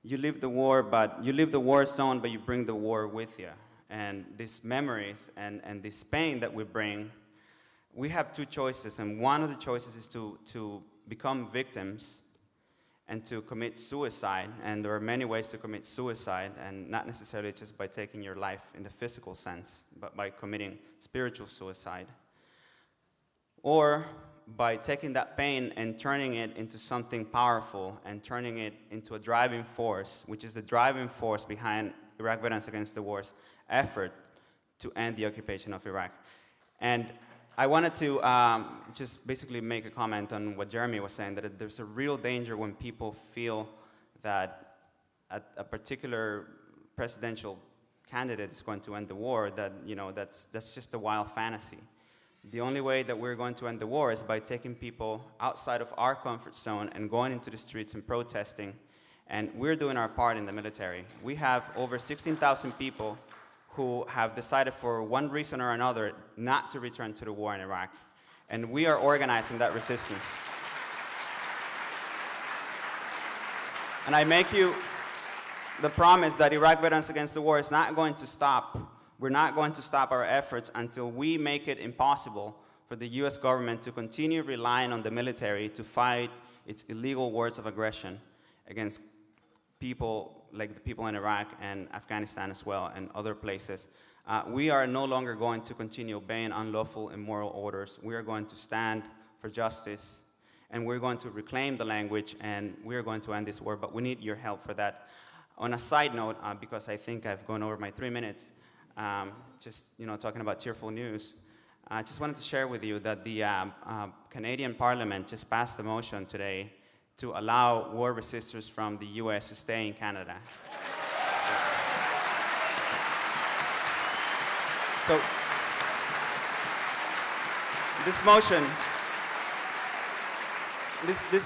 You live the war, but you live the war zone, but you bring the war with you. And these memories and this pain that we bring, we have two choices. And one of the choices is to become victims and to commit suicide. And there are many ways to commit suicide, and not necessarily just by taking your life in the physical sense, but by committing spiritual suicide. Or by taking that pain and turning it into something powerful and turning it into a driving force, which is the driving force behind Iraq Veterans Against the War's effort to end the occupation of Iraq. And I wanted to just basically make a comment on what Jeremy was saying, that there's a real danger when people feel that a particular presidential candidate is going to end the war, that, you know, that's just a wild fantasy. The only way that we're going to end the war is by taking people outside of our comfort zone and going into the streets and protesting. And we're doing our part in the military. We have over 16,000 people who have decided for one reason or another not to return to the war in Iraq. And we are organizing that resistance. And I make you the promise that Iraq Veterans Against the War is not going to stop. We're not going to stop our efforts until we make it impossible for the US government to continue relying on the military to fight its illegal wars of aggression against people like the people in Iraq and Afghanistan as well, and other places. We are no longer going to continue obeying unlawful immoral orders. We are going to stand for justice, and we're going to reclaim the language, and we're going to end this war, but we need your help for that. On a side note, because I think I've gone over my 3 minutes, just talking about cheerful news, I just wanted to share with you that the Canadian Parliament just passed a motion today to allow war resistors from the US to stay in Canada. So this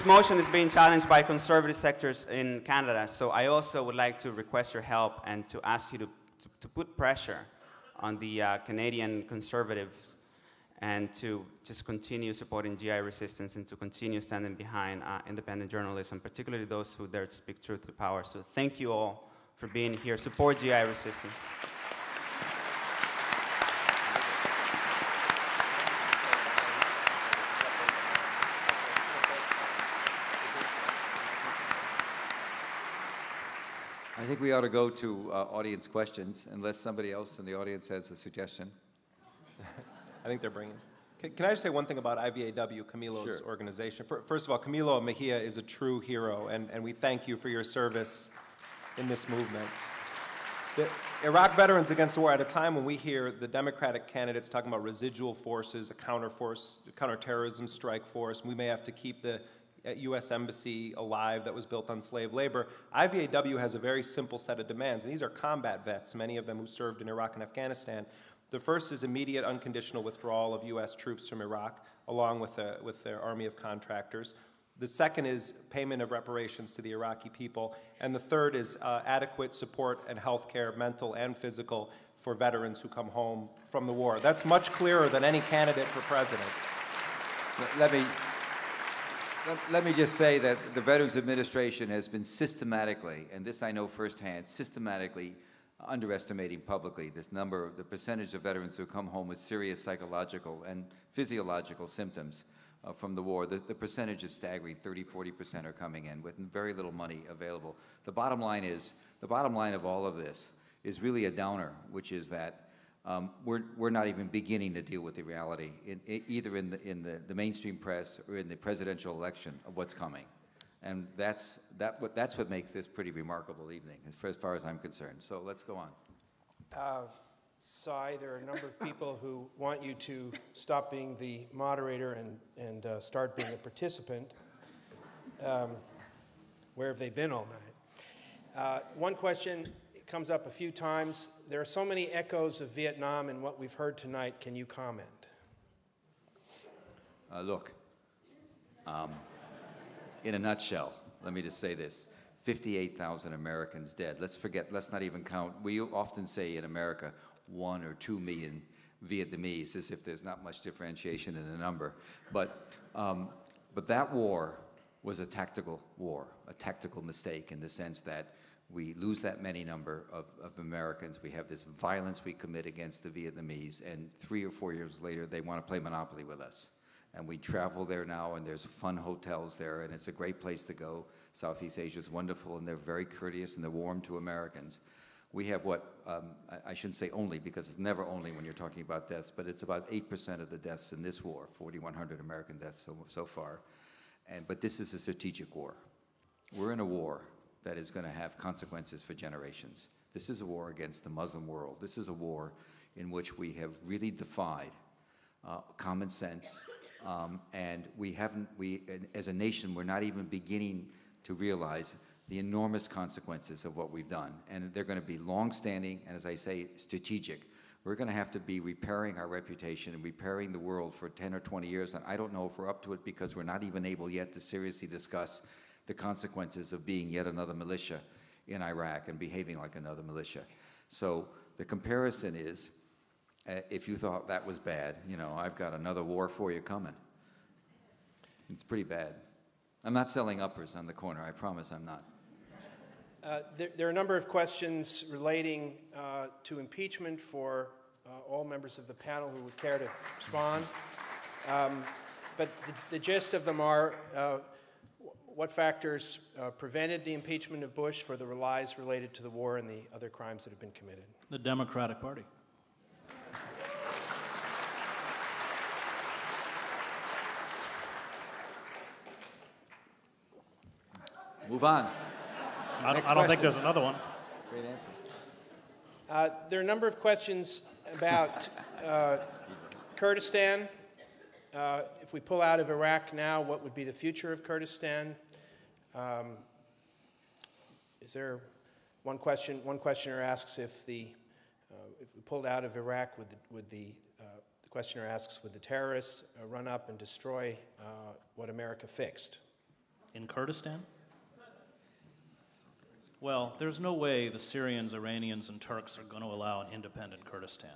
motion is being challenged by conservative sectors in Canada. So I also would like to request your help and to ask you to put pressure on the Canadian conservatives and to just continue supporting GI resistance and to continue standing behind independent journalism, particularly those who dare to speak truth to power. So thank you all for being here. Support GI resistance. I think we ought to go to audience questions, unless somebody else in the audience has a suggestion. I think they're bringing. Can I just say one thing about IVAW, Camilo's organization? First of all, Camilo Mejia is a true hero, and we thank you for your service in this movement. The Iraq Veterans Against the War, at a time when we hear the Democratic candidates talking about residual forces, a counterterrorism strike force, we may have to keep the U.S. Embassy alive that was built on slave labor. IVAW has a very simple set of demands, and these are combat vets, many of them who served in Iraq and Afghanistan. The first is immediate unconditional withdrawal of U.S. troops from Iraq, along with their army of contractors. The second is payment of reparations to the Iraqi people. And the third is adequate support and health care, mental and physical, for veterans who come home from the war. That's much clearer than any candidate for president. Let me just say that the Veterans Administration has been systematically, and this I know firsthand, systematically underestimating publicly this number, the percentage of veterans who come home with serious psychological and physiological symptoms from the war. The percentage is staggering. 30–40% are coming in with very little money available. The bottom line of all of this is really a downer, which is that we're not even beginning to deal with the reality, either in the mainstream press or in the presidential election, of what's coming. And that's what makes this pretty remarkable evening, as far as I'm concerned. So let's go on. Cy, there are a number of people who want you to stop being the moderator and start being a participant. Where have they been all night? One question comes up a few times. There are so many echoes of Vietnam in what we've heard tonight. Can you comment? Look, in a nutshell, let me just say this. 58,000 Americans dead. Let's not even count. We often say in America, 1 or 2 million Vietnamese, as if there's not much differentiation in the number. But that war was a tactical war, a tactical mistake in the sense that we lose that many number of Americans. We have this violence we commit against the Vietnamese, and 3 or 4 years later, they want to play Monopoly with us. And we travel there now, and there's fun hotels there, and it's a great place to go. Southeast Asia is wonderful, and they're very courteous, and they're warm to Americans. We have what, I shouldn't say only, because it's never only when you're talking about deaths, but it's about 8% of the deaths in this war, 4,100 American deaths so far. But this is a strategic war. We're in a war that is going to have consequences for generations. This is a war against the Muslim world. This is a war in which we have really defied common sense, and as a nation, we're not even beginning to realize the enormous consequences of what we've done. And they're going to be long-standing, and as I say, strategic. We're going to have to be repairing our reputation and repairing the world for 10 or 20 years, and I don't know if we're up to it because we're not even able yet to seriously discuss the consequences of being yet another militia in Iraq and behaving like another militia. So the comparison is, if you thought that was bad, you know, I've got another war for you coming. It's pretty bad. I'm not selling uppers on the corner, I promise I'm not. There are a number of questions relating to impeachment for all members of the panel who would care to respond. But the gist of them are, what factors prevented the impeachment of Bush for the lies related to the war and the other crimes that have been committed? The Democratic Party. Move on. I don't think there's another one. Great answer. There are a number of questions about Kurdistan. If we pull out of Iraq now, what would be the future of Kurdistan? Is there one question? One questioner asks if we pulled out of Iraq, the questioner asks, would the terrorists run up and destroy what America fixed? In Kurdistan? Well, there's no way the Syrians, Iranians, and Turks are going to allow an independent Kurdistan.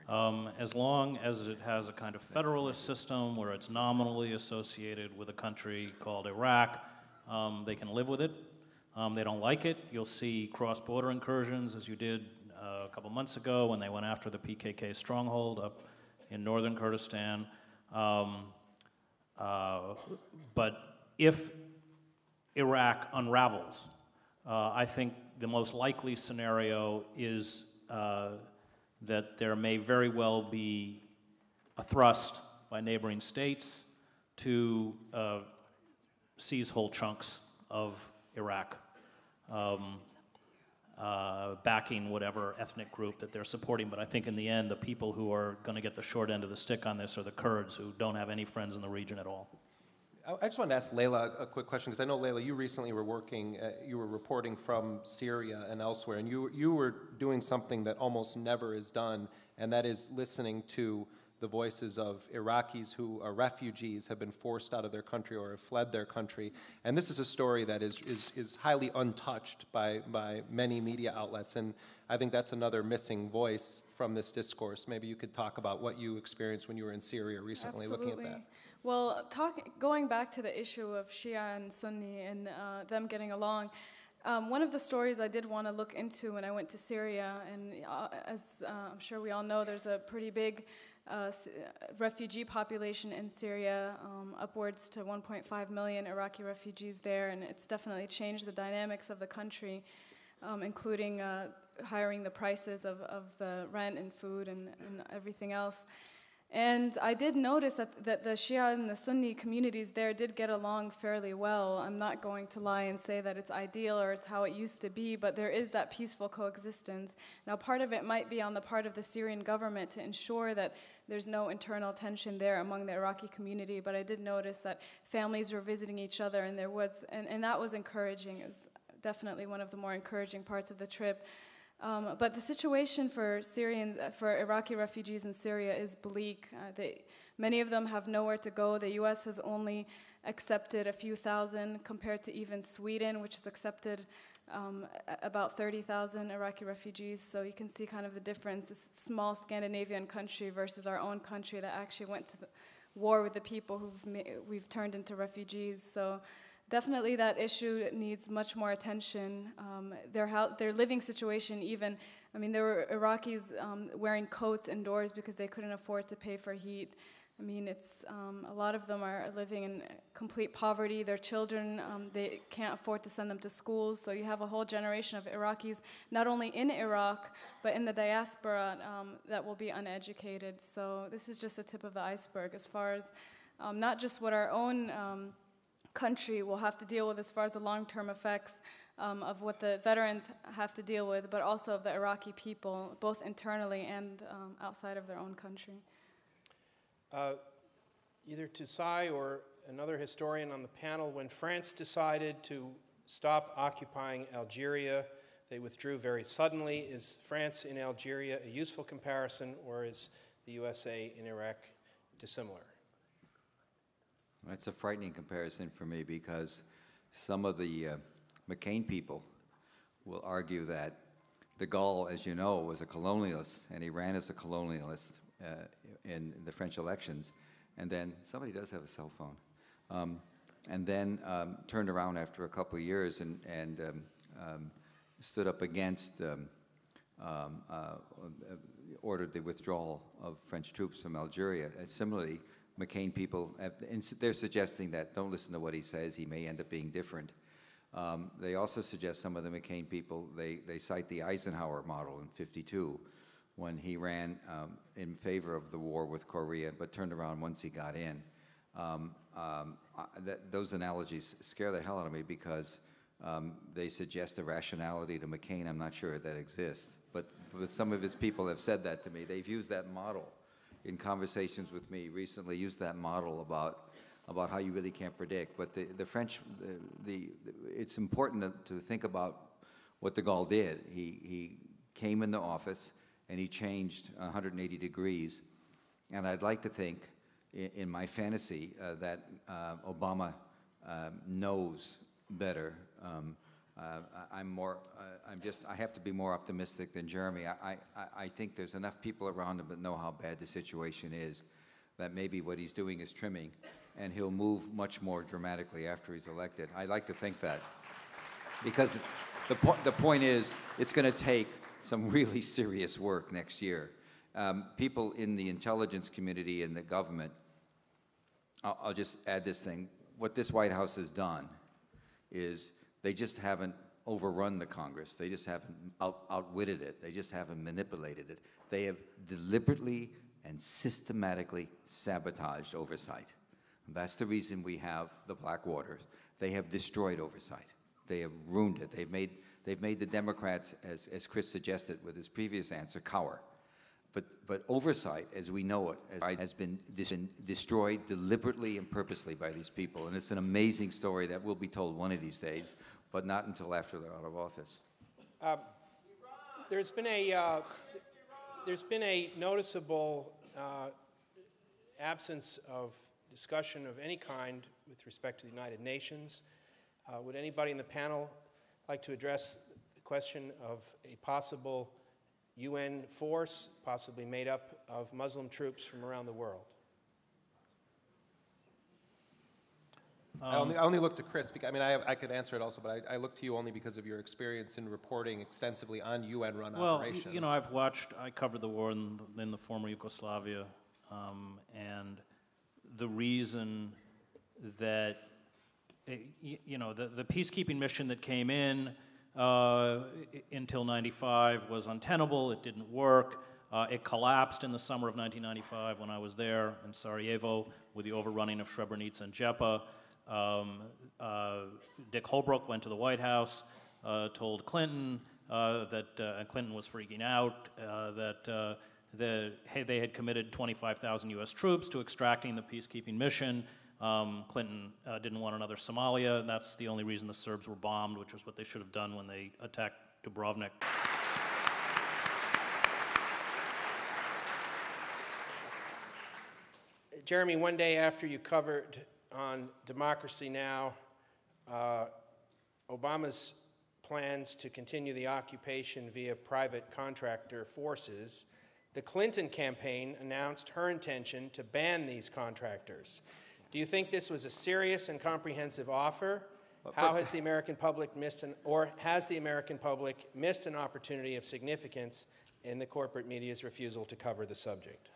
As long as it has a kind of federalist system where it's nominally associated with a country called Iraq, they can live with it. They don't like it. You'll see cross-border incursions, as you did a couple months ago when they went after the PKK stronghold up in northern Kurdistan. But if Iraq unravels, I think the most likely scenario is that there may very well be a thrust by neighboring states to seize whole chunks of Iraq. backing whatever ethnic group that they're supporting. But I think in the end, the people who are going to get the short end of the stick on this are the Kurds, who don't have any friends in the region at all. I just wanted to ask Layla a quick question, because I know, Layla, you recently were you were reporting from Syria and elsewhere, and you were doing something that almost never is done, and that is listening to the voices of Iraqis who are refugees, have been forced out of their country or have fled their country. And this is a story that is highly untouched by many media outlets, and I think that's another missing voice from this discourse. Maybe you could talk about what you experienced when you were in Syria recently. Absolutely. Looking at that. Well, going back to the issue of Shia and Sunni and them getting along, one of the stories I did want to look into when I went to Syria, and as I'm sure we all know, there's a pretty big refugee population in Syria, upwards to 1.5 million Iraqi refugees there, and it's definitely changed the dynamics of the country, including hiring the prices of the rent and food and everything else. And I did notice that the Shia and the Sunni communities there did get along fairly well. I'm not going to lie and say that it's ideal or it's how it used to be, but there is that peaceful coexistence. Now, part of it might be on the part of the Syrian government to ensure that there's no internal tension there among the Iraqi community, but I did notice that families were visiting each other, and and that was encouraging. It was definitely one of the more encouraging parts of the trip. But the situation for Iraqi refugees in Syria is bleak. Many of them have nowhere to go. The U.S. has only accepted a few thousand compared to even Sweden, which has accepted about 30,000 Iraqi refugees. So you can see kind of the difference, this small Scandinavian country versus our own country that actually went to war with the people we've turned into refugees. So definitely that issue needs much more attention. Their living situation even, I mean, there were Iraqis wearing coats indoors because they couldn't afford to pay for heat. I mean, a lot of them are living in complete poverty. Their children, they can't afford to send them to schools. So you have a whole generation of Iraqis, not only in Iraq, but in the diaspora that will be uneducated. So this is just the tip of the iceberg as far as not just what our own country will have to deal with as far as the long-term effects of what the veterans have to deal with, but also of the Iraqi people, both internally and outside of their own country. Either to Sai or another historian on the panel, when France decided to stop occupying Algeria, they withdrew very suddenly. Is France in Algeria a useful comparison, or is the USA in Iraq dissimilar? That's a frightening comparison for me, because some of the McCain people will argue that de Gaulle, as you know, was a colonialist, and he ran as a colonialist in the French elections, and then somebody does have a cell phone, and then turned around after a couple of years and stood up against, ordered the withdrawal of French troops from Algeria. And similarly, McCain people, they're suggesting that don't listen to what he says, he may end up being different. They also suggest, some of the McCain people, they cite the Eisenhower model in '52, when he ran in favor of the war with Korea, but turned around once he got in. Those analogies scare the hell out of me, because they suggest a rationality to McCain I'm not sure that exists. But some of his people have said that to me. They've used that model in conversations with me recently, used that model about how you really can't predict. But the French, it's important to think about what de Gaulle did. He came into office and he changed 180 degrees. And I'd like to think, in my fantasy, that Obama knows better. I have to be more optimistic than Jeremy. I think there's enough people around him that know how bad the situation is, that maybe what he's doing is trimming, and he'll move much more dramatically after he's elected. I like to think that, because the point is, it's going to take some really serious work next year. People in the intelligence community and the government, I'll just add this thing, what this White House has done is they just haven't overrun the Congress. They just haven't outwitted it. They just haven't manipulated it. They have deliberately and systematically sabotaged oversight. That's the reason we have the Black Waters. They have destroyed oversight. They have ruined it. They've made they've made the Democrats, as Chris suggested with his previous answer, cower. But oversight, as we know it, has been destroyed deliberately and purposely by these people. And it's an amazing story that will be told one of these days, but not until after they're out of office. There's been a noticeable absence of discussion of any kind with respect to the United Nations. Would anybody in the panel like to address the question of a possible UN force, possibly made up of Muslim troops from around the world? I only look to Chris, because, I mean, I could answer it also, but I look to you only because of your experience in reporting extensively on UN-run operations. Well, you know, I covered the war in the former Yugoslavia, and the reason that, you know, the peacekeeping mission that came in until 95 was untenable. It didn't work. It collapsed in the summer of 1995 when I was there in Sarajevo with the overrunning of Srebrenica and Jepa. Dick Holbrooke went to the White House, told Clinton and Clinton was freaking out, that they had committed 25,000 U.S. troops to extracting the peacekeeping mission. Clinton didn't want another Somalia, and that's the only reason the Serbs were bombed, which was what they should have done when they attacked Dubrovnik. Jeremy, one day after you covered on Democracy Now! Obama's plans to continue the occupation via private contractor forces, the Clinton campaign announced her intention to ban these contractors. Do you think this was a serious and comprehensive offer? How has the American public missed has the American public missed an opportunity of significance in the corporate media's refusal to cover the subject?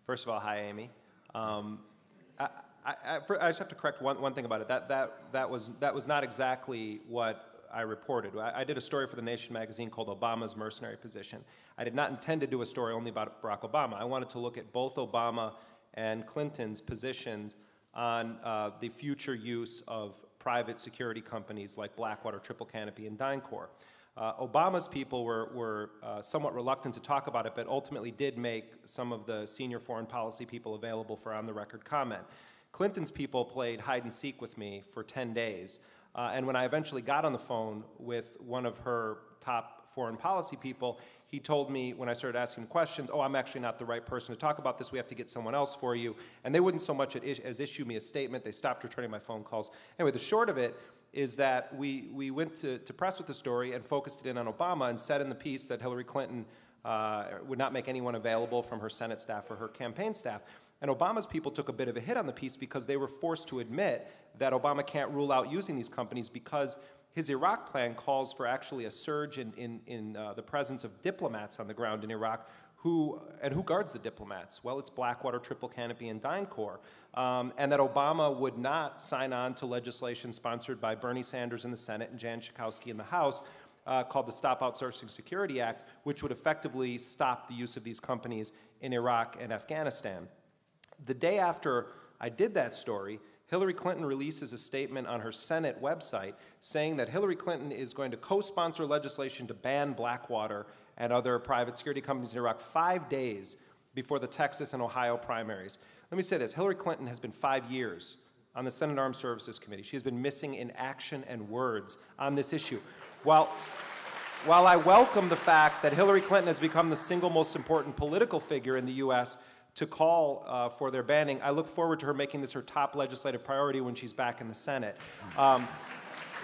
First of all, hi, Amy. I just have to correct one thing about it. That was not exactly what I reported. I did a story for The Nation magazine called Obama's Mercenary Position. I did not intend to do a story only about Barack Obama. I wanted to look at both Obama and Clinton's positions on the future use of private security companies like Blackwater, Triple Canopy, and DynCorp. Obama's people were somewhat reluctant to talk about it, but ultimately did make some of the senior foreign policy people available for on-the-record comment. Clinton's people played hide-and-seek with me for 10 days, and when I eventually got on the phone with one of her top foreign policy people, he told me, when I started asking him questions, oh, I'm actually not the right person to talk about this, we have to get someone else for you. And they wouldn't so much as issue me a statement, they stopped returning my phone calls. Anyway, the short of it is that we went to press with the story and focused it in on Obama and said in the piece that Hillary Clinton would not make anyone available from her Senate staff or her campaign staff. And Obama's people took a bit of a hit on the piece because they were forced to admit that Obama can't rule out using these companies because his Iraq plan calls for actually a surge in the presence of diplomats on the ground in Iraq. Who guards the diplomats? Well, it's Blackwater, Triple Canopy, and DynCorp. And that Obama would not sign on to legislation sponsored by Bernie Sanders in the Senate and Jan Schakowsky in the House called the Stop Outsourcing Security Act, which would effectively stop the use of these companies in Iraq and Afghanistan. The day after I did that story, Hillary Clinton releases a statement on her Senate website saying that Hillary Clinton is going to co-sponsor legislation to ban Blackwater and other private security companies in Iraq 5 days before the Texas and Ohio primaries. Let me say this, Hillary Clinton has been 5 years on the Senate Armed Services Committee. She has been missing in action and words on this issue. While I welcome the fact that Hillary Clinton has become the single most important political figure in the U.S. to call for their banning, I look forward to her making this her top legislative priority when she's back in the Senate.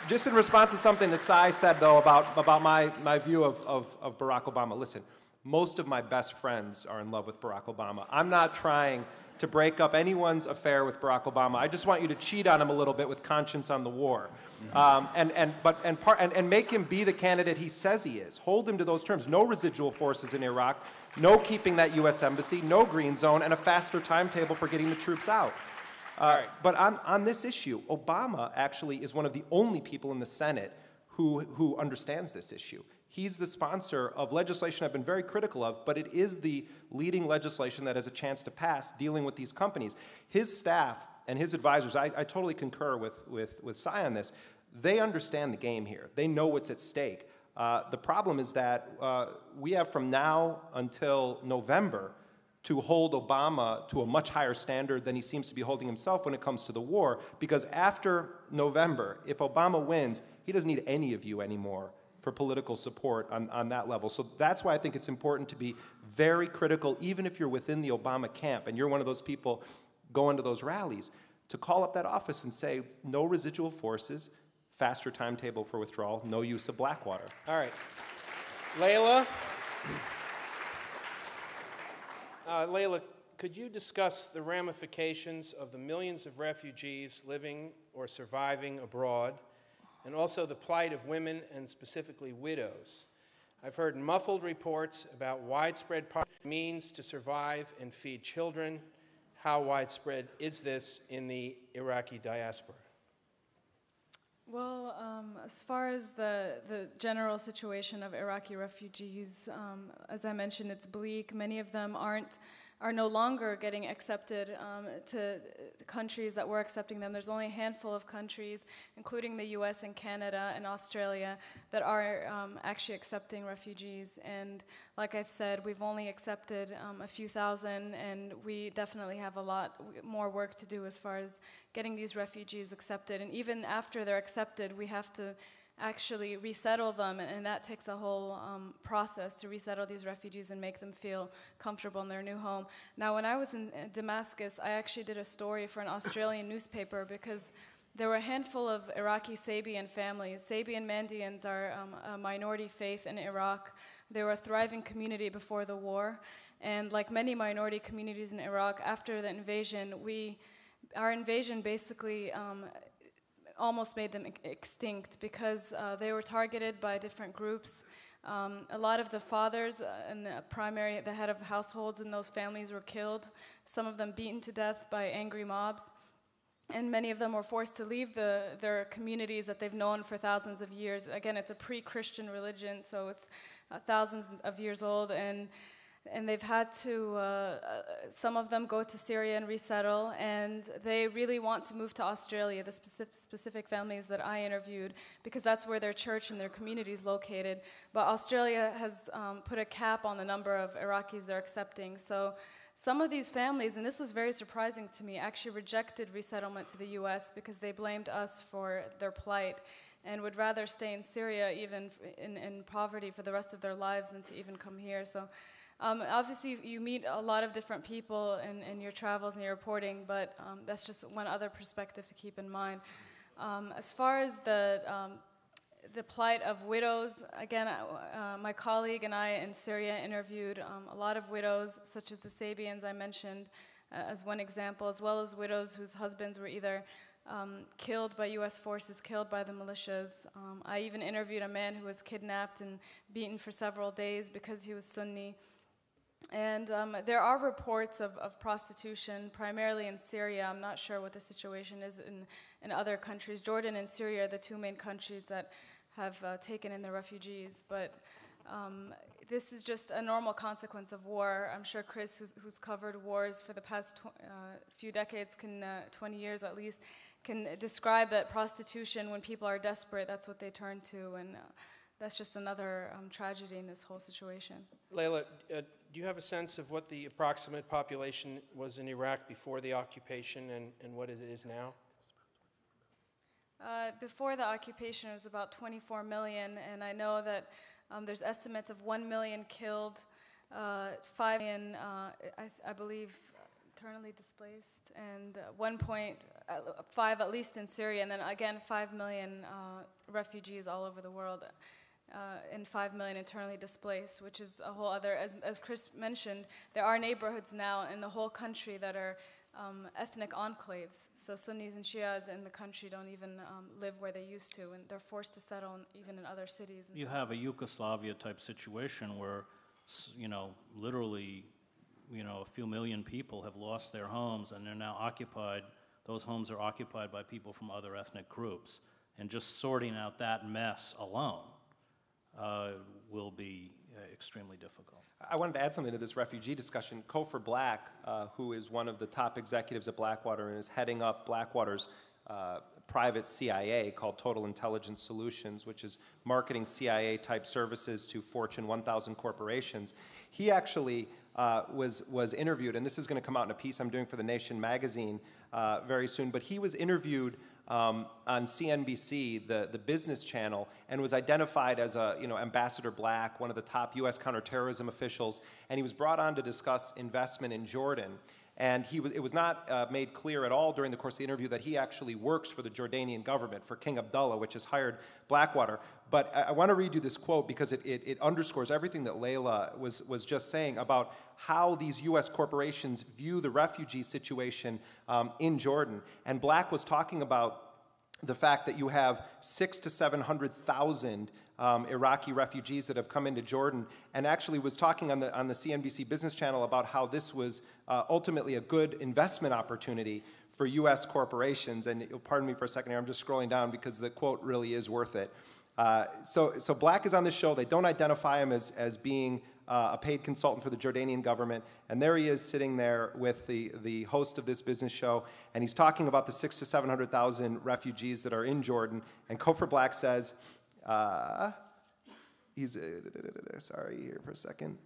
Just in response to something that Sai said, though, about my view of Barack Obama, listen, most of my best friends are in love with Barack Obama. I'm not trying to break up anyone's affair with Barack Obama. I just want you to cheat on him a little bit with conscience on the war, and make him be the candidate he says he is. Hold him to those terms. No residual forces in Iraq, no keeping that U.S. embassy, no green zone, and a faster timetable for getting the troops out. But on this issue, Obama actually is one of the only people in the Senate who understands this issue. He's the sponsor of legislation I've been very critical of, but it is the leading legislation that has a chance to pass dealing with these companies. His staff and his advisors, I totally concur with Sai on this. they understand the game here. They know what's at stake. The problem is that we have from now until November to hold Obama to a much higher standard than he seems to be holding himself when it comes to the war, because after November, if Obama wins, he doesn't need any of you anymore for political support on that level. So that's why I think it's important to be very critical, even if you're within the Obama camp and you're one of those people going to those rallies, to call up that office and say, no residual forces, faster timetable for withdrawal, no use of Blackwater. All right. Layla? Layla, could you discuss the ramifications of the millions of refugees living or surviving abroad, and also the plight of women and specifically widows? I've heard muffled reports about widespread means to survive and feed children. How widespread is this in the Iraqi diaspora? Well, as far as the general situation of Iraqi refugees, as I mentioned, it's bleak. Many of them are no longer getting accepted to the countries that were accepting them. There's only a handful of countries, including the US and Canada and Australia, that are actually accepting refugees. And like I've said, we've only accepted a few thousand, and we definitely have a lot more work to do as far as getting these refugees accepted. And even after they're accepted, we have to actually resettle them, and that takes a whole process to resettle these refugees and make them feel comfortable in their new home. Now, when I was in Damascus, I actually did a story for an Australian newspaper because there were a handful of Iraqi Sabian families. Sabian Mandians are a minority faith in Iraq. They were a thriving community before the war, and like many minority communities in Iraq, after the invasion, our invasion basically almost made them extinct because they were targeted by different groups. A lot of the fathers and the head of households in those families were killed, some of them beaten to death by angry mobs, and many of them were forced to leave their communities that they've known for thousands of years. Again, it's a pre-Christian religion, so it's thousands of years old, and they've had to, some of them go to Syria and resettle, and they really want to move to Australia, the specific families that I interviewed, because that's where their church and their community is located. But Australia has put a cap on the number of Iraqis they're accepting. So some of these families, and this was very surprising to me, actually rejected resettlement to the US because they blamed us for their plight and would rather stay in Syria, even in poverty, for the rest of their lives than to even come here. So. Obviously, you meet a lot of different people in your travels and your reporting, but that's just one other perspective to keep in mind. As far as the plight of widows, again, my colleague and I in Syria interviewed a lot of widows, such as the Sabians I mentioned as one example, as well as widows whose husbands were either killed by U.S. forces, killed by the militias. I even interviewed a man who was kidnapped and beaten for several days because he was Sunni. And there are reports of prostitution, primarily in Syria. I'm not sure what the situation is in other countries. Jordan and Syria are the two main countries that have taken in the refugees. But this is just a normal consequence of war. I'm sure Chris, who's covered wars for the past few decades, 20 years at least, can describe that prostitution, when people are desperate, that's what they turn to. And that's just another tragedy in this whole situation. Layla, do you have a sense of what the approximate population was in Iraq before the occupation and what it is now? Before the occupation, it was about 24 million, and I know that there's estimates of 1 million killed, 5 million, I believe, internally displaced, and 1.5 at least in Syria, and then again 5 million refugees all over the world. And 5 million internally displaced, which is a whole other, as Chris mentioned, there are neighborhoods now in the whole country that are ethnic enclaves. So Sunnis and Shias in the country don't even live where they used to, and they're forced to settle even in other cities. You have a Yugoslavia-type situation where, literally, a few million people have lost their homes, and they're now occupied. Those homes are occupied by people from other ethnic groups, and just sorting out that mess alone will be extremely difficult. I wanted to add something to this refugee discussion. Kofor Black, who is one of the top executives at Blackwater and is heading up Blackwater's private CIA called Total Intelligence Solutions, which is marketing CIA-type services to Fortune 1000 corporations. He actually was interviewed, and this is going to come out in a piece I'm doing for The Nation magazine very soon, but he was interviewed on CNBC, the business channel, and was identified as a, Ambassador Black, one of the top U.S. counterterrorism officials, and he was brought on to discuss investment in Jordan. And it was not made clear at all during the course of the interview that he actually works for the Jordanian government, for King Abdullah, which has hired Blackwater. But I want to read you this quote because it underscores everything that Layla was just saying about how these U.S. corporations view the refugee situation in Jordan. And Black was talking about the fact that you have 600,000 to 700,000 Iraqi refugees that have come into Jordan, and actually was talking on the CNBC Business Channel about how this was ultimately a good investment opportunity for U.S. corporations. And pardon me for a second here, I'm just scrolling down because the quote really is worth it. So Black is on this show. They don't identify him as being a paid consultant for the Jordanian government, and there he is sitting there with the host of this business show, and he's talking about the 600,000 to 700,000 refugees that are in Jordan. And Kofar Black says, sorry, here for a second.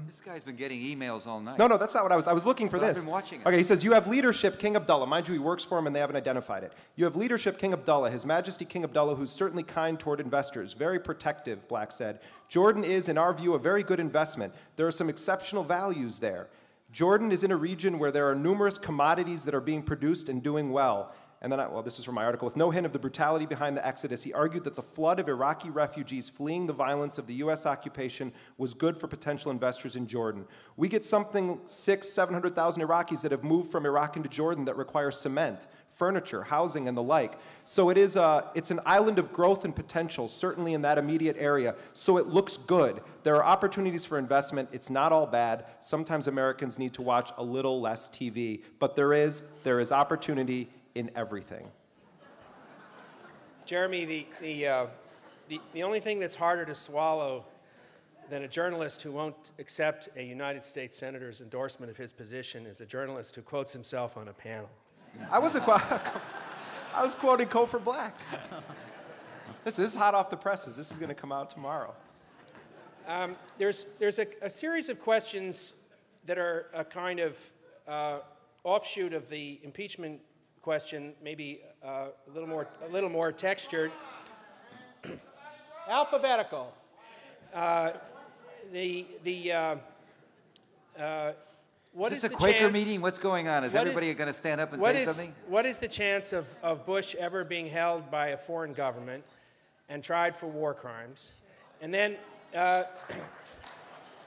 This guy's been getting emails all night. No, that's not what I was looking for. This. I've been watching it. Okay, he says, you have leadership, King Abdullah. Mind you, he works for him and they haven't identified it. You have leadership, King Abdullah, His Majesty King Abdullah, who's certainly kind toward investors, very protective, Black said. Jordan is, in our view, a very good investment. There are some exceptional values there. Jordan is in a region where there are numerous commodities that are being produced and doing well. And then, this is from my article, with no hint of the brutality behind the exodus, he argued that the flood of Iraqi refugees fleeing the violence of the U.S. occupation was good for potential investors in Jordan. We get something 600,000, 700,000 Iraqis that have moved from Iraq into Jordan that require cement, furniture, housing, and the like. So it's an island of growth and potential, certainly in that immediate area. So it looks good. There are opportunities for investment. It's not all bad. Sometimes Americans need to watch a little less TV, but there is opportunity in everything. Jeremy, the only thing that's harder to swallow than a journalist who won't accept a United States senator's endorsement of his position is a journalist who quotes himself on a panel. I was quoting Kofar Black. This is hot off the presses. This is going to come out tomorrow. There's a series of questions that are a kind of offshoot of the impeachment question, maybe a little more textured. Alphabetical. What is is this a the Quaker chance, meeting? What's going on? Is everybody going to stand up and say something? What is the chance of Bush ever being held by a foreign government and tried for war crimes? And then, there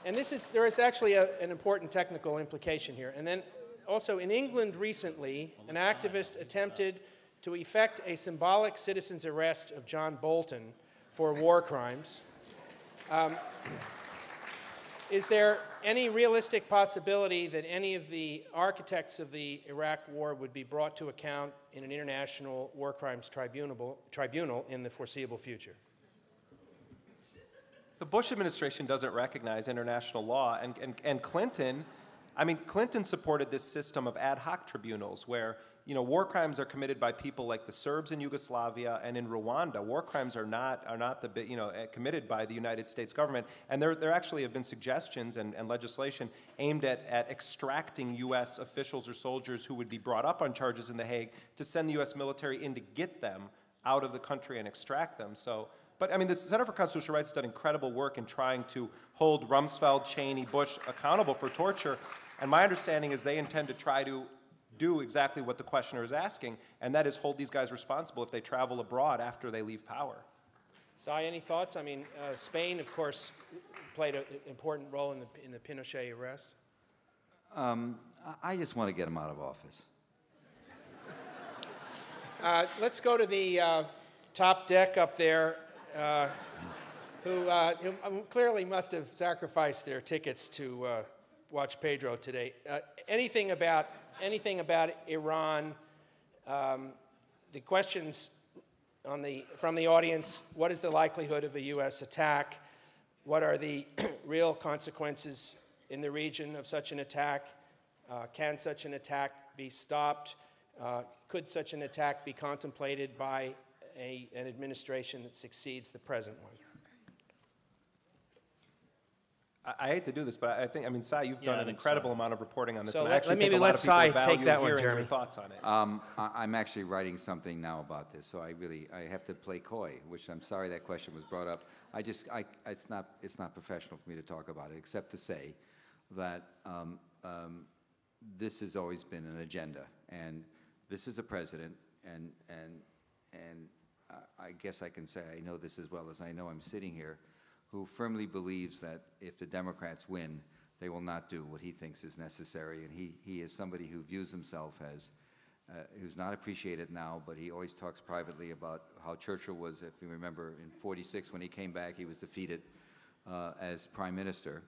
is actually an important technical implication here. And then, also, in England recently, an activist attempted to effect a symbolic citizen's arrest of John Bolton for war crimes. Is there any realistic possibility that any of the architects of the Iraq war would be brought to account in an international war crimes tribunal in the foreseeable future? The Bush administration doesn't recognize international law, and Clinton supported this system of ad hoc tribunals where, war crimes are committed by people like the Serbs in Yugoslavia and in Rwanda. War crimes are not committed by the United States government. And there actually have been suggestions and legislation aimed at extracting U.S. officials or soldiers who would be brought up on charges in The Hague to send the U.S. military in to get them out of the country and extract them. But the Center for Constitutional Rights has done incredible work in trying to hold Rumsfeld, Cheney, Bush accountable for torture. And my understanding is they intend to try to do exactly what the questioner is asking, and that is hold these guys responsible if they travel abroad after they leave power. Sai, any thoughts? Spain, of course, played an important role in the Pinochet arrest. I just want to get him out of office. Let's go to the top deck up there, who clearly must have sacrificed their tickets to watch Pedro today. Anything about Iran? The questions from the audience: what is the likelihood of a U.S. attack? What are the real consequences in the region of such an attack? Can such an attack be stopped? Could such an attack be contemplated by an administration that succeeds the present one? I hate to do this, but I mean, Cy, you've done an incredible amount of reporting on this. So and I actually think maybe a lot let of people Cy value take that one, hearing Jeremy. your thoughts on it. I'm actually writing something now about this, so I have to play coy, which I'm sorry that question was brought up. It's not professional for me to talk about it, except to say that this has always been an agenda, and this is a president, and I guess I can say I know this as well as I know I'm sitting here, who firmly believes that if the Democrats win, they will not do what he thinks is necessary. And he is somebody who views himself as, who's not appreciated now, but he always talks privately about how Churchill was, if you remember, in '46 when he came back, he was defeated as prime minister.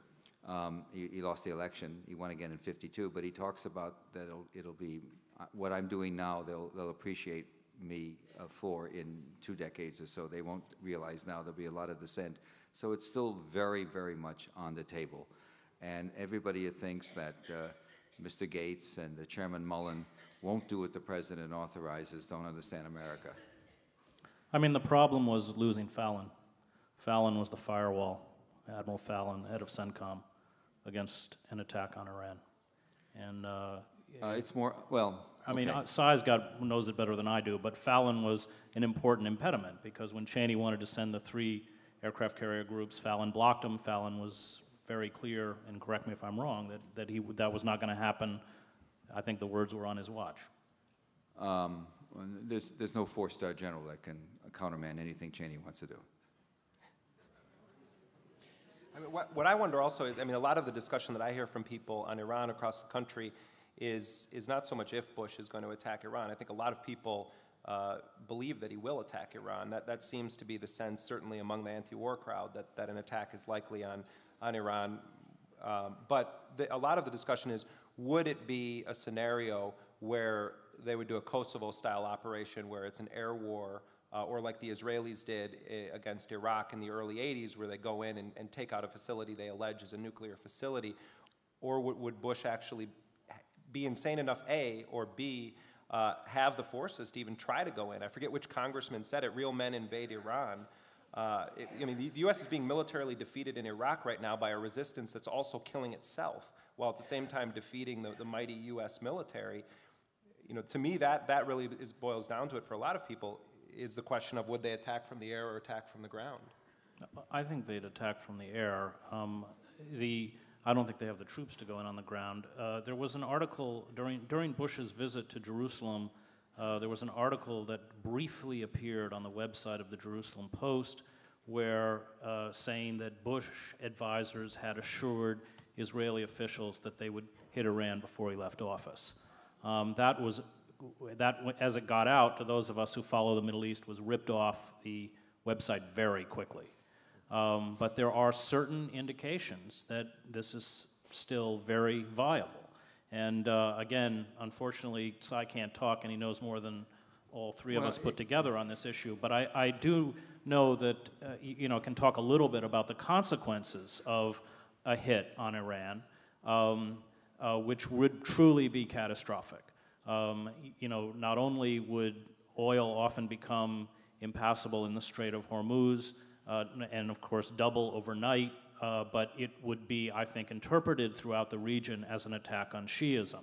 He lost the election. He won again in '52, but he talks about that it'll be, what I'm doing now, they'll appreciate me for in 2 decades or so. They won't realize now there'll be a lot of dissent. So it's still very, very much on the table. And everybody who thinks that Mr. Gates and Chairman Mullen won't do what the president authorizes don't understand America. I mean, the problem was losing Fallon. Fallon was the firewall, Admiral Fallon, head of CENTCOM, against an attack on Iran. And it's more, well, I mean, okay. Cy's knows it better than I do, but Fallon was an important impediment because when Cheney wanted to send the 3 aircraft carrier groups, Fallon blocked them. Fallon was very clear, and correct me if I'm wrong, that was not going to happen. I think the words were on his watch. There's no 4-star general that can countermand anything Cheney wants to do. I mean, what I wonder also is, I mean, a lot of the discussion that I hear from people on Iran across the country is not so much if Bush is going to attack Iran. I think a lot of people believe that he will attack Iran. That seems to be the sense, certainly among the anti-war crowd, that an attack is likely on Iran. But a lot of the discussion is, would it be a scenario where they would do a Kosovo-style operation where it's an air war, or like the Israelis did against Iraq in the early 80s, where they go in and take out a facility they allege is a nuclear facility? Or would Bush actually be insane enough, A, or B, have the forces to even try to go in? I forget which congressman said it, real men invade Iran. I mean, the U.S. is being militarily defeated in Iraq right now by a resistance that's also killing itself, while at the same time defeating the mighty U.S. military. You know, to me, that really boils down to it for a lot of people, is the question of would they attack from the air or attack from the ground? I think they'd attack from the air. I don't think they have the troops to go in on the ground. There was an article during Bush's visit to Jerusalem. There was an article that briefly appeared on the website of the Jerusalem Post where saying that Bush advisors had assured Israeli officials that they would hit Iran before he left office. That, as it got out to those of us who follow the Middle East, was ripped off the website very quickly. But there are certain indications that this is still very viable. And again, unfortunately, Cy can't talk, and he knows more than all 3 of us put together on this issue. But I do know that, can talk a little bit about the consequences of a hit on Iran, which would truly be catastrophic. Not only would oil often become impassable in the Strait of Hormuz, and of course double overnight, but it would be, I think, interpreted throughout the region as an attack on Shiism.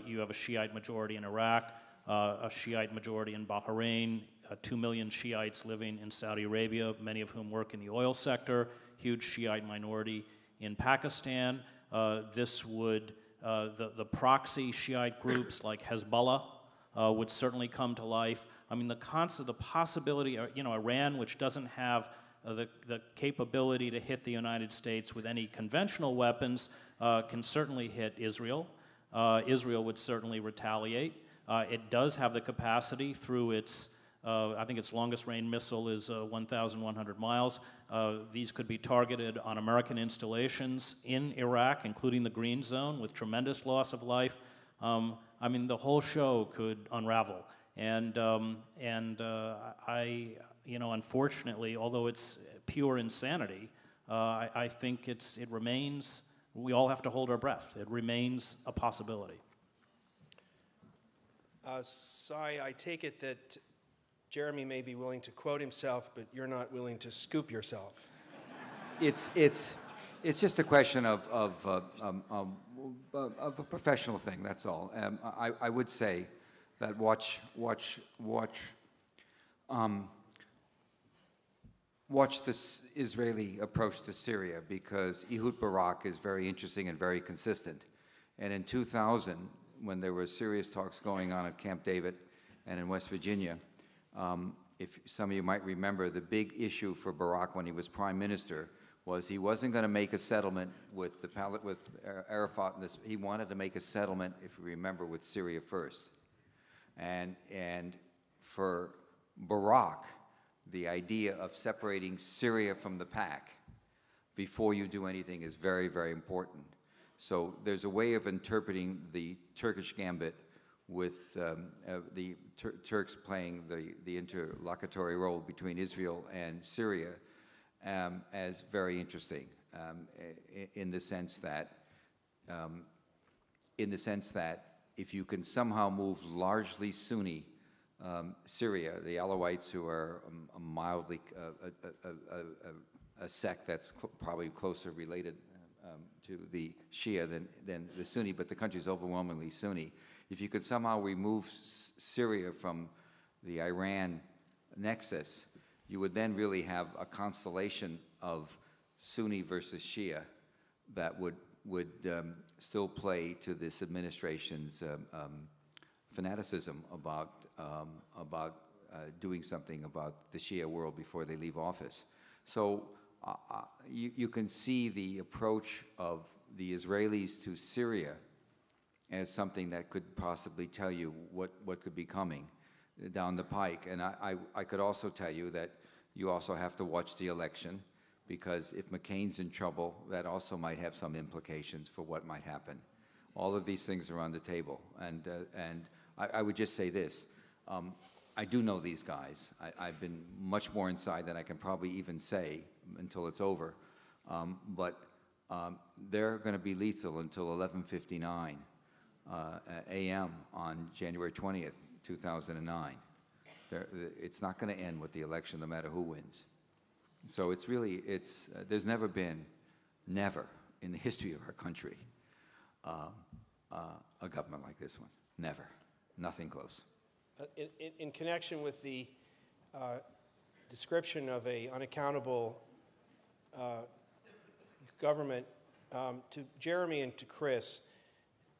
You have a Shiite majority in Iraq, a Shiite majority in Bahrain, 2 million Shiites living in Saudi Arabia, many of whom work in the oil sector, huge Shiite minority in Pakistan. This would, the proxy Shiite groups like Hezbollah would certainly come to life. I mean, the possibility, Iran, which doesn't have the capability to hit the United States with any conventional weapons, can certainly hit Israel. Israel would certainly retaliate. It does have the capacity through its, I think its longest range missile is 1,100 miles. These could be targeted on American installations in Iraq, including the Green Zone, with tremendous loss of life. I mean, the whole show could unravel. And unfortunately, although it's pure insanity, I think it remains, we all have to hold our breath. It remains a possibility. Sai, I take it that Jeremy may be willing to quote himself, but you're not willing to scoop yourself. It's just a question of a professional thing. That's all. I would say that watch this Israeli approach to Syria, because Ehud Barak is very interesting and very consistent. And in 2000, when there were serious talks going on at Camp David and in West Virginia, if some of you might remember, the big issue for Barak when he was prime minister was he wasn't going to make a settlement with Arafat. He wanted to make a settlement, if you remember, with Syria first. And for Barak, the idea of separating Syria from the pack before you do anything is very, very important. So there's a way of interpreting the Turkish gambit with the Turks playing the interlocutory role between Israel and Syria as very interesting in the sense that if you can somehow move largely Sunni Syria, the Alawites, who are a mildly a sect that's probably closer related to the Shia than the Sunni, but the country is overwhelmingly Sunni. If you could somehow remove Syria from the Iran nexus, you would then really have a constellation of Sunni versus Shia that would still play to this administration's fanaticism about doing something about the Shia world before they leave office. So you can see the approach of the Israelis to Syria as something that could possibly tell you what could be coming down the pike. And I could also tell you that you also have to watch the election, because if McCain's in trouble, that also might have some implications for what might happen. All of these things are on the table. And I would just say this. I do know these guys. I've been much more inside than I can probably even say until it's over. But they're going to be lethal until 11:59 a.m. on January 20th, 2009. It's not going to end with the election, no matter who wins. So it's really, there's never been, never in the history of our country, a government like this one. Never. Nothing close. In connection with the description of an unaccountable government, to Jeremy and to Chris,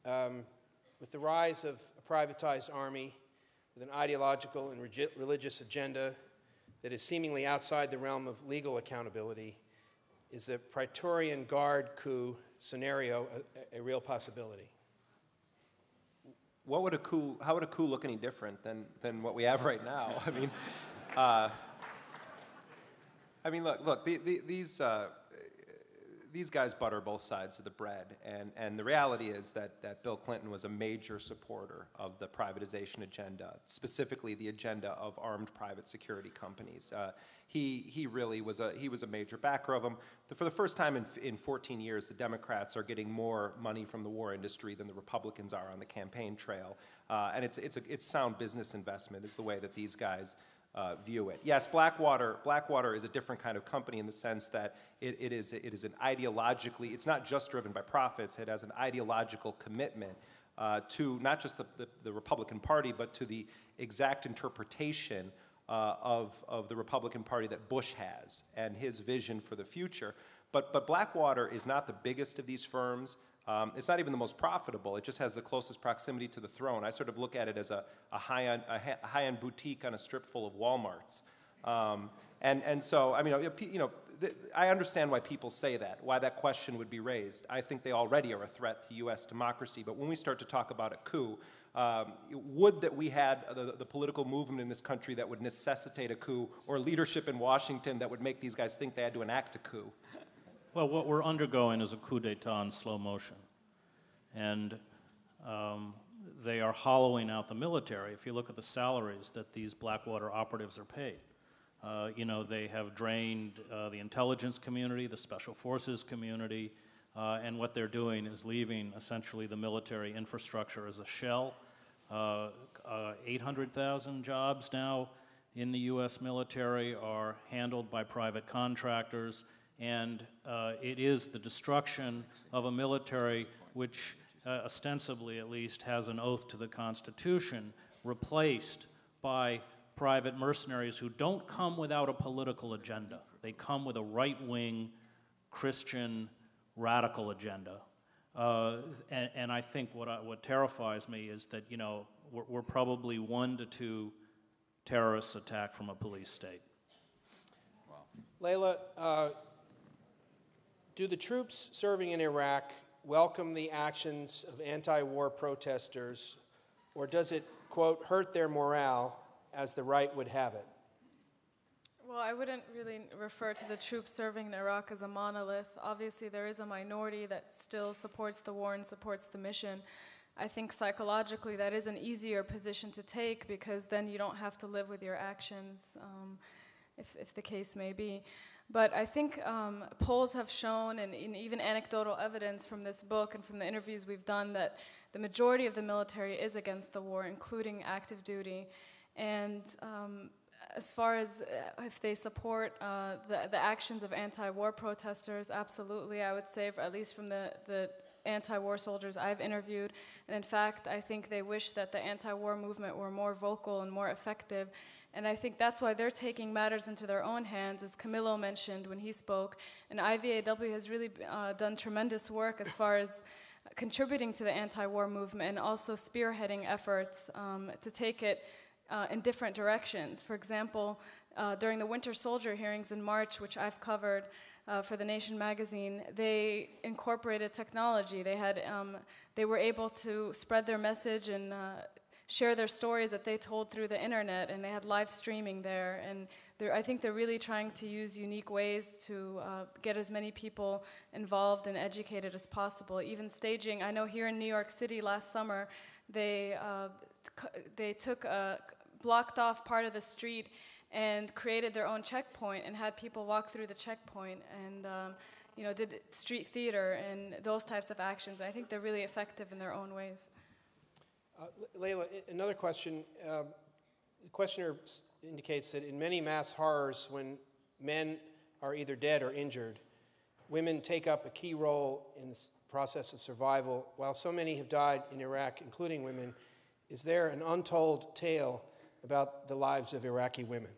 with the rise of a privatized army with an ideological and religious agenda that is seemingly outside the realm of legal accountability, is the Praetorian Guard coup scenario a real possibility? How would a coup look any different than what we have right now? Look. These guys butter both sides of the bread, and the reality is that Bill Clinton was a major supporter of the privatization agenda, specifically the agenda of armed private security companies. He really was a major backer of them. For the first time in 14 years, the Democrats are getting more money from the war industry than the Republicans are on the campaign trail, and it's sound business investment is the way that these guys view it. Yes, Blackwater is a different kind of company in the sense that it is an ideologically, it's not just driven by profits, it has an ideological commitment to not just the Republican Party, but to the exact interpretation of the Republican Party that Bush has and his vision for the future. But Blackwater is not the biggest of these firms. It's not even the most profitable. It just has the closest proximity to the throne. I sort of look at it as a high-end boutique on a strip full of Walmarts. So, I understand why people say that, why that question would be raised. I think they already are a threat to U.S. democracy. But when we start to talk about a coup, would that we had the political movement in this country that would necessitate a coup, or leadership in Washington that would make these guys think they had to enact a coup? Well, what we're undergoing is a coup d'etat in slow motion. And they are hollowing out the military. If you look at the salaries that these Blackwater operatives are paid, they have drained the intelligence community, the special forces community, and what they're doing is leaving essentially the military infrastructure as a shell. 800,000 jobs now in the U.S. military are handled by private contractors, and it is the destruction of a military which, ostensibly at least, has an oath to the Constitution, replaced by private mercenaries who don't come without a political agenda. They come with a right-wing, Christian, radical agenda. And I think what terrifies me is that, you know, we're probably 1 to 2 terrorists attacked from a police state. Layla, do the troops serving in Iraq welcome the actions of anti-war protesters, or does it, quote, hurt their morale, as the right would have it? Well, I wouldn't really refer to the troops serving in Iraq as a monolith. Obviously, there is a minority that still supports the war and supports the mission. I think psychologically that is an easier position to take, because then you don't have to live with your actions, if the case may be. But I think polls have shown, and even anecdotal evidence from this book and from the interviews we've done, that the majority of the military is against the war, including active duty. And as far as if they support the actions of anti-war protesters, absolutely, I would say, at least from the anti-war soldiers I've interviewed. And in fact, I think they wish that the anti-war movement were more vocal and more effective. And I think that's why they're taking matters into their own hands, as Camilo mentioned when he spoke. And IVAW has really done tremendous work as far as contributing to the anti-war movement and also spearheading efforts to take it in different directions. For example, during the Winter Soldier hearings in March, which I've covered for The Nation magazine, they incorporated technology. They were able to spread their message and share their stories that they told through the internet, and they had live streaming there. And I think they're really trying to use unique ways to get as many people involved and educated as possible. Even staging, I know here in New York City last summer, they blocked off part of the street and created their own checkpoint and had people walk through the checkpoint and you know, did street theater and those types of actions. I think they're really effective in their own ways. Layla, another question. The questioner indicates that in many mass horrors, when men are either dead or injured, women take up a key role in the process of survival. While so many have died in Iraq, including women, is there an untold tale about the lives of Iraqi women?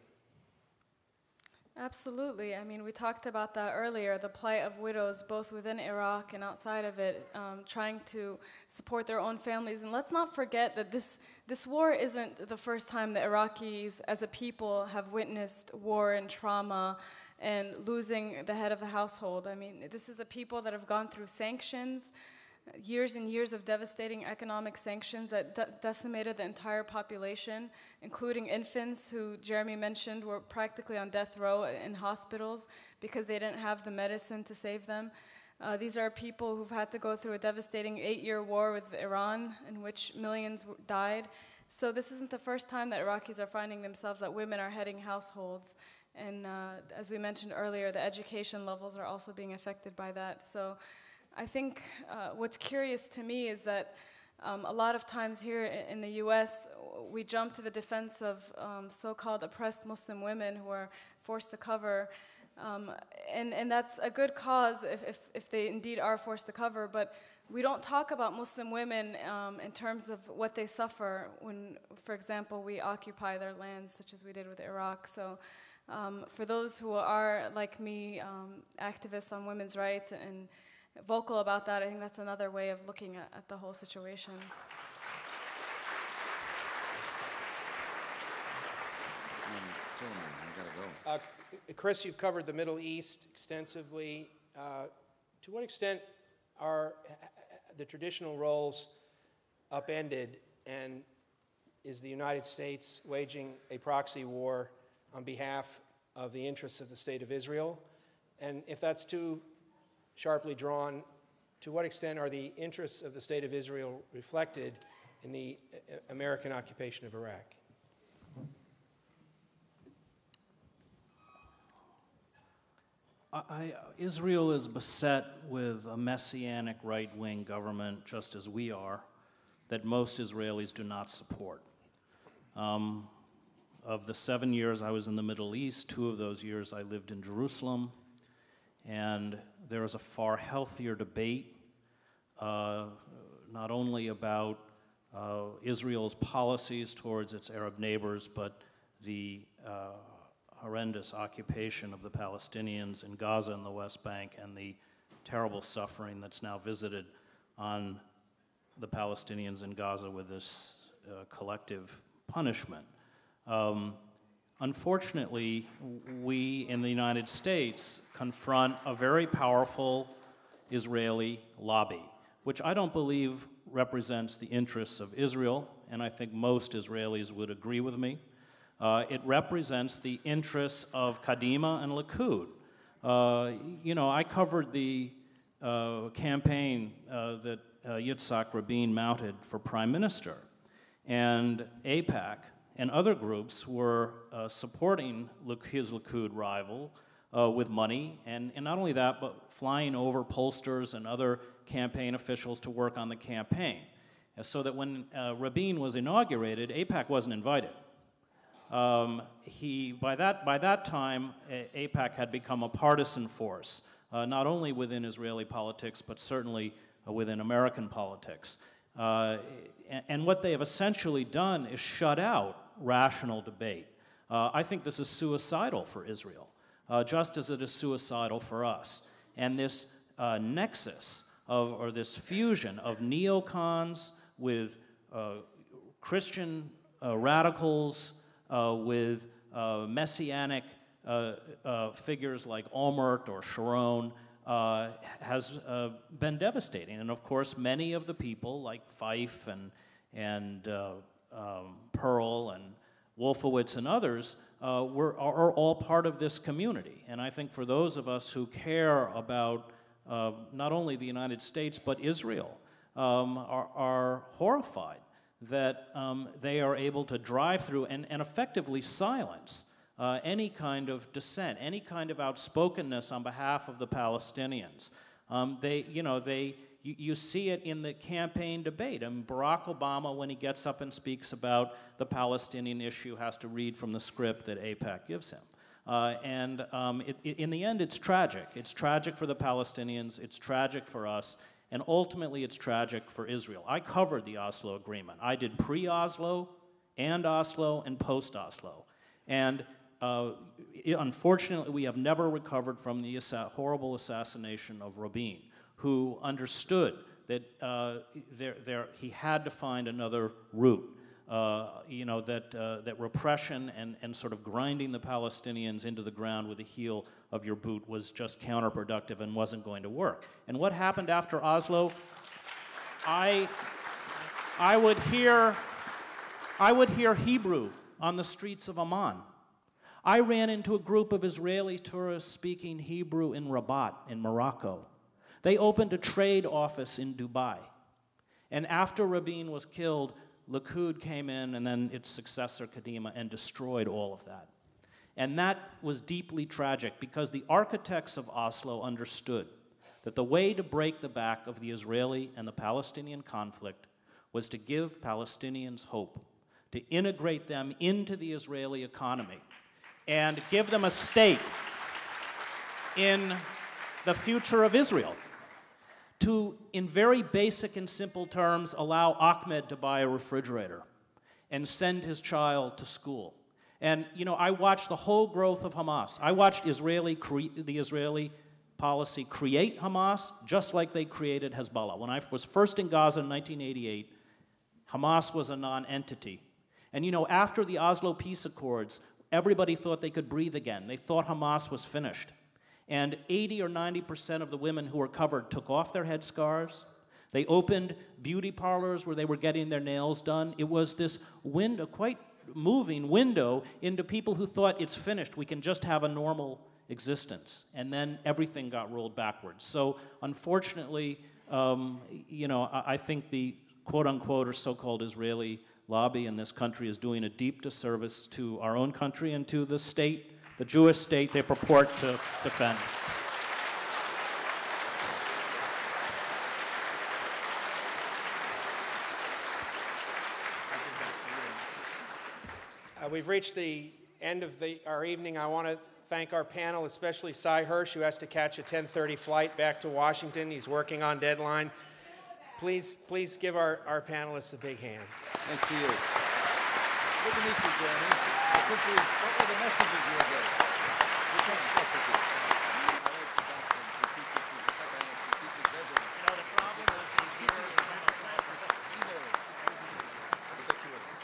Absolutely. I mean, we talked about that earlier, the plight of widows both within Iraq and outside of it, trying to support their own families. And let's not forget that this war isn't the first time the Iraqis as a people have witnessed war and trauma and losing the head of the household. I mean, this is a people that have gone through sanctions, years and years of devastating economic sanctions that decimated the entire population, including infants who Jeremy mentioned were practically on death row in hospitals because they didn't have the medicine to save them. These are people who've had to go through a devastating 8-year war with Iran in which millions died. So this isn't the first time that Iraqis are finding themselves that women are heading households. And as we mentioned earlier, the education levels are also being affected by that. So I think what's curious to me is that a lot of times here in the US, we jump to the defense of so-called oppressed Muslim women who are forced to cover. And that's a good cause if they indeed are forced to cover, but we don't talk about Muslim women in terms of what they suffer when, for example, we occupy their lands, such as we did with Iraq. So for those who are, like me, activists on women's rights and vocal about that, I think that's another way of looking at the whole situation. Chris, you've covered the Middle East extensively. To what extent are the traditional roles upended, and is the United States waging a proxy war on behalf of the interests of the State of Israel? And if that's too sharply drawn, to what extent are the interests of the State of Israel reflected in the American occupation of Iraq? Israel is beset with a messianic right-wing government, just as we are. that most Israelis do not support. Of the 7 years I was in the Middle East, 2 of those years I lived in Jerusalem, and there is a far healthier debate, not only about Israel's policies towards its Arab neighbors, but the horrendous occupation of the Palestinians in Gaza and the West Bank, and the terrible suffering that's now visited on the Palestinians in Gaza with this collective punishment. Unfortunately, we in the United States confront a very powerful Israeli lobby, which I don't believe represents the interests of Israel, and I think most Israelis would agree with me. It represents the interests of Kadima and Likud. I covered the campaign that Yitzhak Rabin mounted for prime minister, and AIPAC and other groups were supporting his Likud rival with money, and not only that, but flying over pollsters and other campaign officials to work on the campaign. So that when Rabin was inaugurated, AIPAC wasn't invited. By that time, AIPAC had become a partisan force, not only within Israeli politics, but certainly within American politics. And what they have essentially done is shut out rational debate. I think this is suicidal for Israel, just as it is suicidal for us. And this nexus or this fusion of neocons with Christian radicals, with messianic figures like Olmert or Sharon, has been devastating. And of course, many of the people like Fife and Pearl and Wolfowitz and others are all part of this community. And I think for those of us who care about not only the United States but Israel, are horrified that they are able to drive through and effectively silence any kind of dissent, any kind of outspokenness on behalf of the Palestinians. You see it in the campaign debate. Barack Obama, when he gets up and speaks about the Palestinian issue, has to read from the script that AIPAC gives him. In the end, it's tragic. It's tragic for the Palestinians, it's tragic for us, and ultimately it's tragic for Israel. I covered the Oslo Agreement. I did pre-Oslo and post-Oslo. And unfortunately, we have never recovered from the horrible assassination of Rabin, who understood that he had to find another route. That repression and sort of grinding the Palestinians into the ground with the heel of your boot was just counterproductive and wasn't going to work. And what happened after Oslo? I would hear Hebrew on the streets of Amman. I ran into a group of Israeli tourists speaking Hebrew in Rabat, in Morocco. They opened a trade office in Dubai. And after Rabin was killed, Likud came in, and then its successor, Kadima, and destroyed all of that. And that was deeply tragic because the architects of Oslo understood that the way to break the back of the Israeli and the Palestinian conflict was to give Palestinians hope, to integrate them into the Israeli economy, and give them a stake in the future of Israel. To, in very basic and simple terms, allow Ahmed to buy a refrigerator and send his child to school. And, I watched the whole growth of Hamas. I watched the Israeli policy create Hamas just like they created Hezbollah. When I was first in Gaza in 1988, Hamas was a non-entity. And, after the Oslo peace accords, everybody thought they could breathe again. They thought Hamas was finished. And 80 or 90% of the women who were covered took off their headscarves. They opened beauty parlors where they were getting their nails done. It was this window, quite moving window, into people who thought it's finished. We can just have a normal existence. And then everything got rolled backwards. So unfortunately, I think the quote-unquote or so-called Israeli lobby in this country is doing a deep disservice to our own country and to the state, the Jewish state they purport to defend. We've reached the end of our evening. I want to thank our panel, especially Cy Hirsch, who has to catch a 10:30 flight back to Washington. He's working on deadline. Please give our panelists a big hand. Thanks to you. Good to meet you, Jeremy. Quickly, what were the messages you gave?